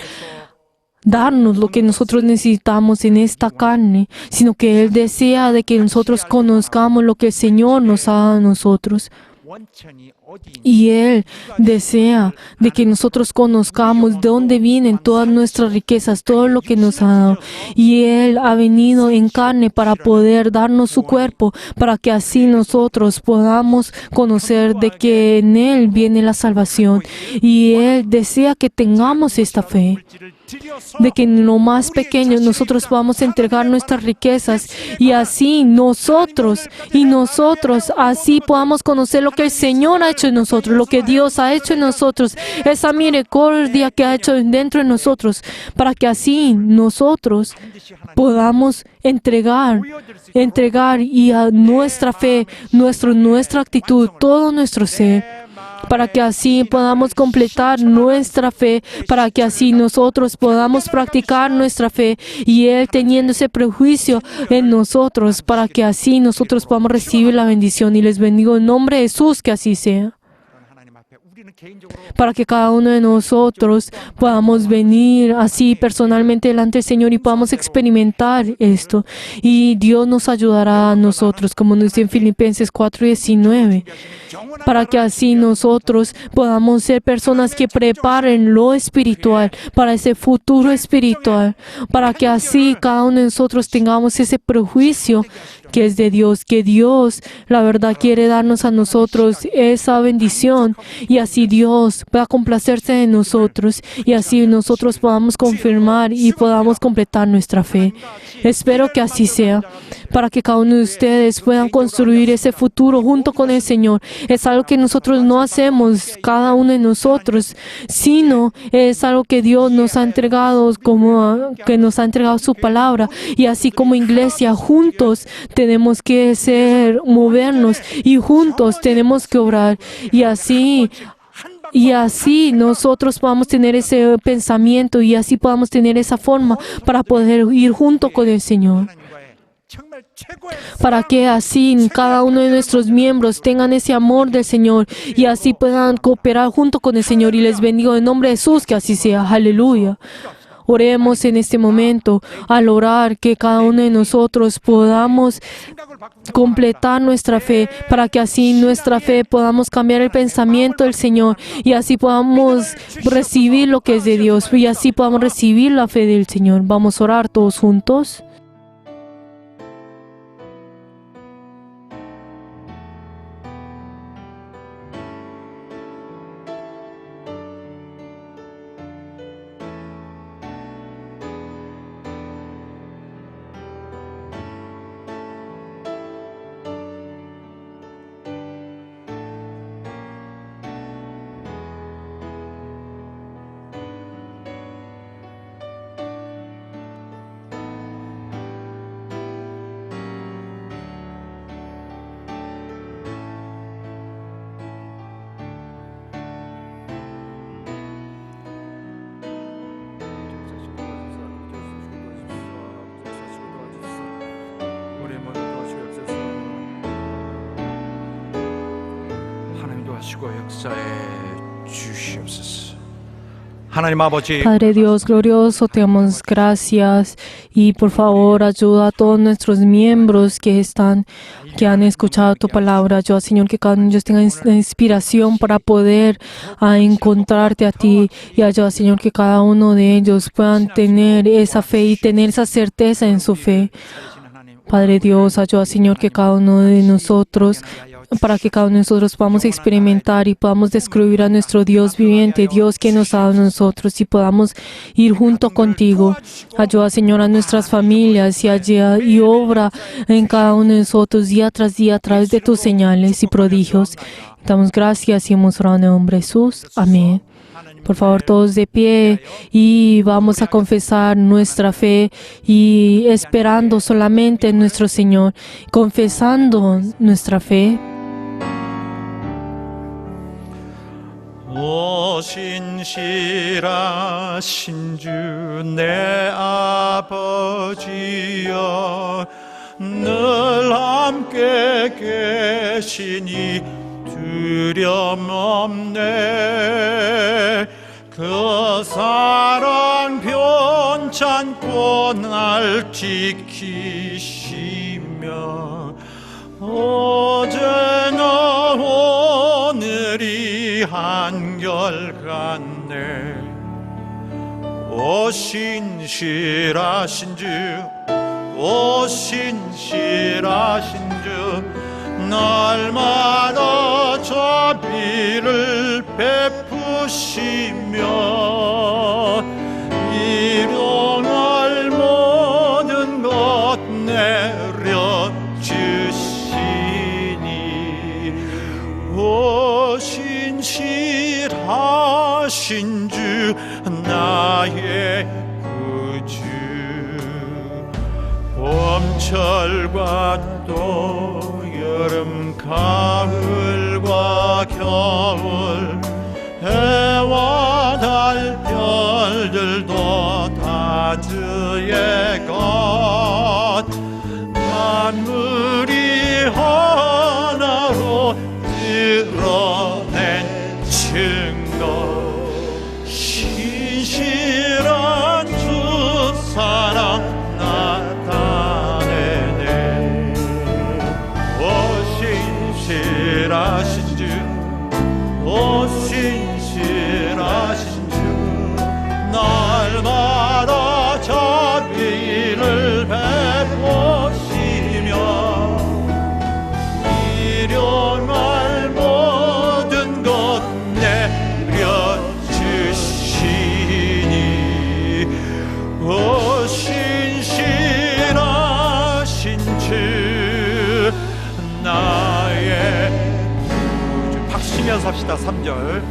darnos lo que nosotros necesitamos en esta carne, sino que Él desea de que nosotros conozcamos lo que el Señor nos ha dado a nosotros. 원천이 어디 Y Él desea de que nosotros conozcamos de dónde vienen todas nuestras riquezas, todo lo que nos ha dado. Y Él ha venido en carne para poder darnos su cuerpo, para que así nosotros podamos conocer de que en Él viene la salvación. Y Él desea que tengamos esta fe, de que en lo más pequeño nosotros podamos entregar nuestras riquezas y así nosotros así podamos conocer lo que el Señor ha hecho en nosotros, lo que Dios ha hecho en nosotros, esa misericordia que ha hecho dentro de nosotros, para que así nosotros podamos entregar y a nuestra fe, nuestra actitud, todo nuestro ser, para que así podamos completar nuestra fe, para que así nosotros podamos practicar nuestra fe y Él teniendo ese prejuicio en nosotros, para que así nosotros podamos recibir la bendición. Y les bendigo en nombre de Jesús, que así sea. 하나님 앞에 우리는 개인적으로 Para que cada uno de nosotros podamos venir así personalmente delante del Señor y podamos experimentar esto. Y Dios nos ayudará a nosotros, como nos dice en Filipenses 4:19, para que así nosotros podamos ser personas que preparen lo espiritual para ese futuro espiritual, para que así cada uno de nosotros tengamos ese prejuicio que es de Dios, que Dios, la verdad, quiere darnos a nosotros esa bendición y así Dios pueda complacerse de nosotros y así nosotros podamos confirmar y podamos completar nuestra fe. Espero que así sea, para que cada uno de ustedes puedan construir ese futuro junto con el Señor. Es algo que nosotros no hacemos, cada uno de nosotros, sino es algo que Dios nos ha entregado, como que nos ha entregado su palabra. Y así como iglesia, juntos tenemos que movernos y juntos tenemos que obrar. Y así nosotros podamos tener ese pensamiento y así podamos tener esa forma para poder ir junto con el Señor. 정말 최고의 Para que así cada uno de nuestros miembros tengan ese amor del Señor y así puedan cooperar junto con el Señor. Y les bendigo en nombre de Jesús, que así sea. Aleluya. Oremos en este momento al orar que cada uno de nosotros podamos completar nuestra fe, para que así nuestra fe podamos cambiar el pensamiento del Señor y así podamos recibir lo que es de Dios y así podamos recibir la fe del Señor. Vamos a orar todos juntos. 우리 모두 도와주옵소서. 하나님 도와주시고 역사에 주시옵소서. 하나님 아버지, Padre Dios glorioso, te damos gracias y por favor ayuda a todos nuestros miembros que han escuchado tu palabra. Ayuda, Señor, que cada uno de ellos tenga inspiración para poder encontrarte a ti, y ayuda, Señor, que cada uno de ellos puedan tener esa fe y tener esa certeza en su fe. Padre Dios, ayuda, Señor, que cada uno de nosotros, para que cada uno de nosotros podamos experimentar y podamos descubrir a nuestro Dios viviente, Dios que nos ha dado a nosotros, y podamos ir junto contigo. Ayuda, Señor, a nuestras familias y obra en cada uno de nosotros día tras día a través de tus señales y prodigios. Damos gracias y hemos orado en el nombre de Jesús. Amén. Por favor, todos de pie, y vamos a confesar nuestra fe y esperando solamente en nuestro Señor, confesando nuestra fe. 오 신실하신 주 내 아버지여, 늘 함께 계시니 두려움 없네. 그 사랑 변찮고 날 지키시며, 어제나 오늘이 한결같네. 오 신실하신 주, 오 신실하신 주, 날마다 자비를 베푸시며 일용할 모든 것 내려주시니, 오 신실하신 주 나의 구주. 봄철과 또 여름 가을과 겨울, 해와 달 별들도 다 주의 것, 만물이 하나로 드러낸 증거, 신실한 주 사랑 나타내네. 오 신실하신 주, 오 신실하신 주, 날마다 자비를 베푸시며 일용할 모든 것 내려주시니, 오 신실하신 주 나의 구주. 박수치면서 합시다. 3절.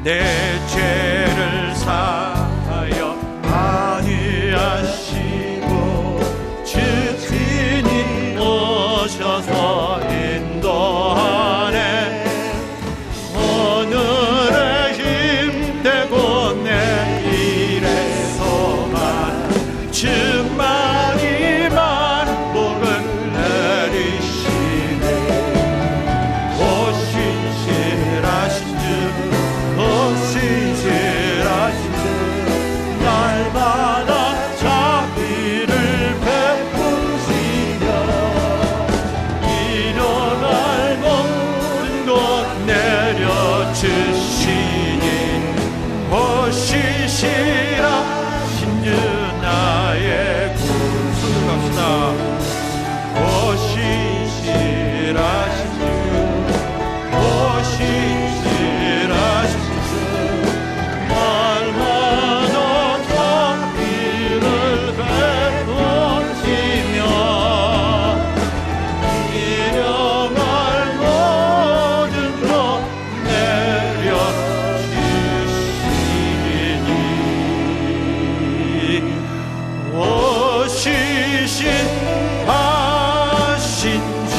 내 죄를 사하여 안위하시고 주친이 오셔서 인도하네. 오늘의 힘되고 내일의 소망, 주만이 만복을 내리시네. 오 신실하신 주, 오 신실하신 주, 날마다 자비를 베푸시며 일용할 모든 것 내려주시니, 오 신실하신 주 나의 구주. 갑시다. 오 신실하신 주, 오 신실하신 주, 날마다 자비를 베푸시며 일용할 모든 것 내려주시니, 오 신실하신 주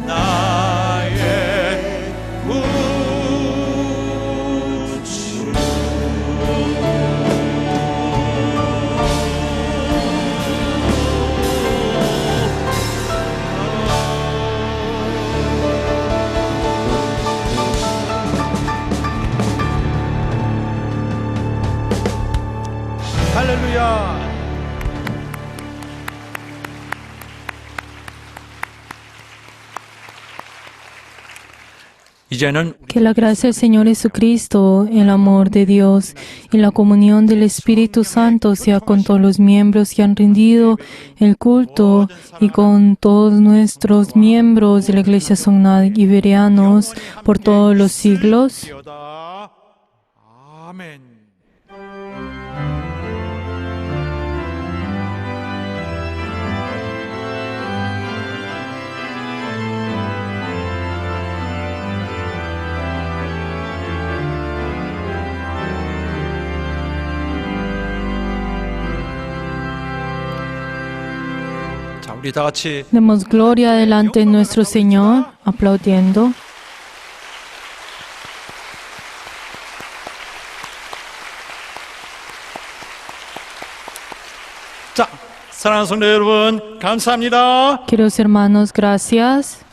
나의 구주. 할렐루야. 이제는 Que la gracia del Señor Jesucristo, el amor de Dios y la comunión del Espíritu Santo sea con todos los miembros que han rendido el culto y con todos nuestros miembros de la Iglesia Sonad Iberianos por todos los siglos. 되어다. 아멘. 자, 우리 다 같이 Demos gloria delante de nuestro Señor, aplaudiendo. 자, 사랑하는 성도 여러분, 감사합니다. Queridos hermanos, gracias.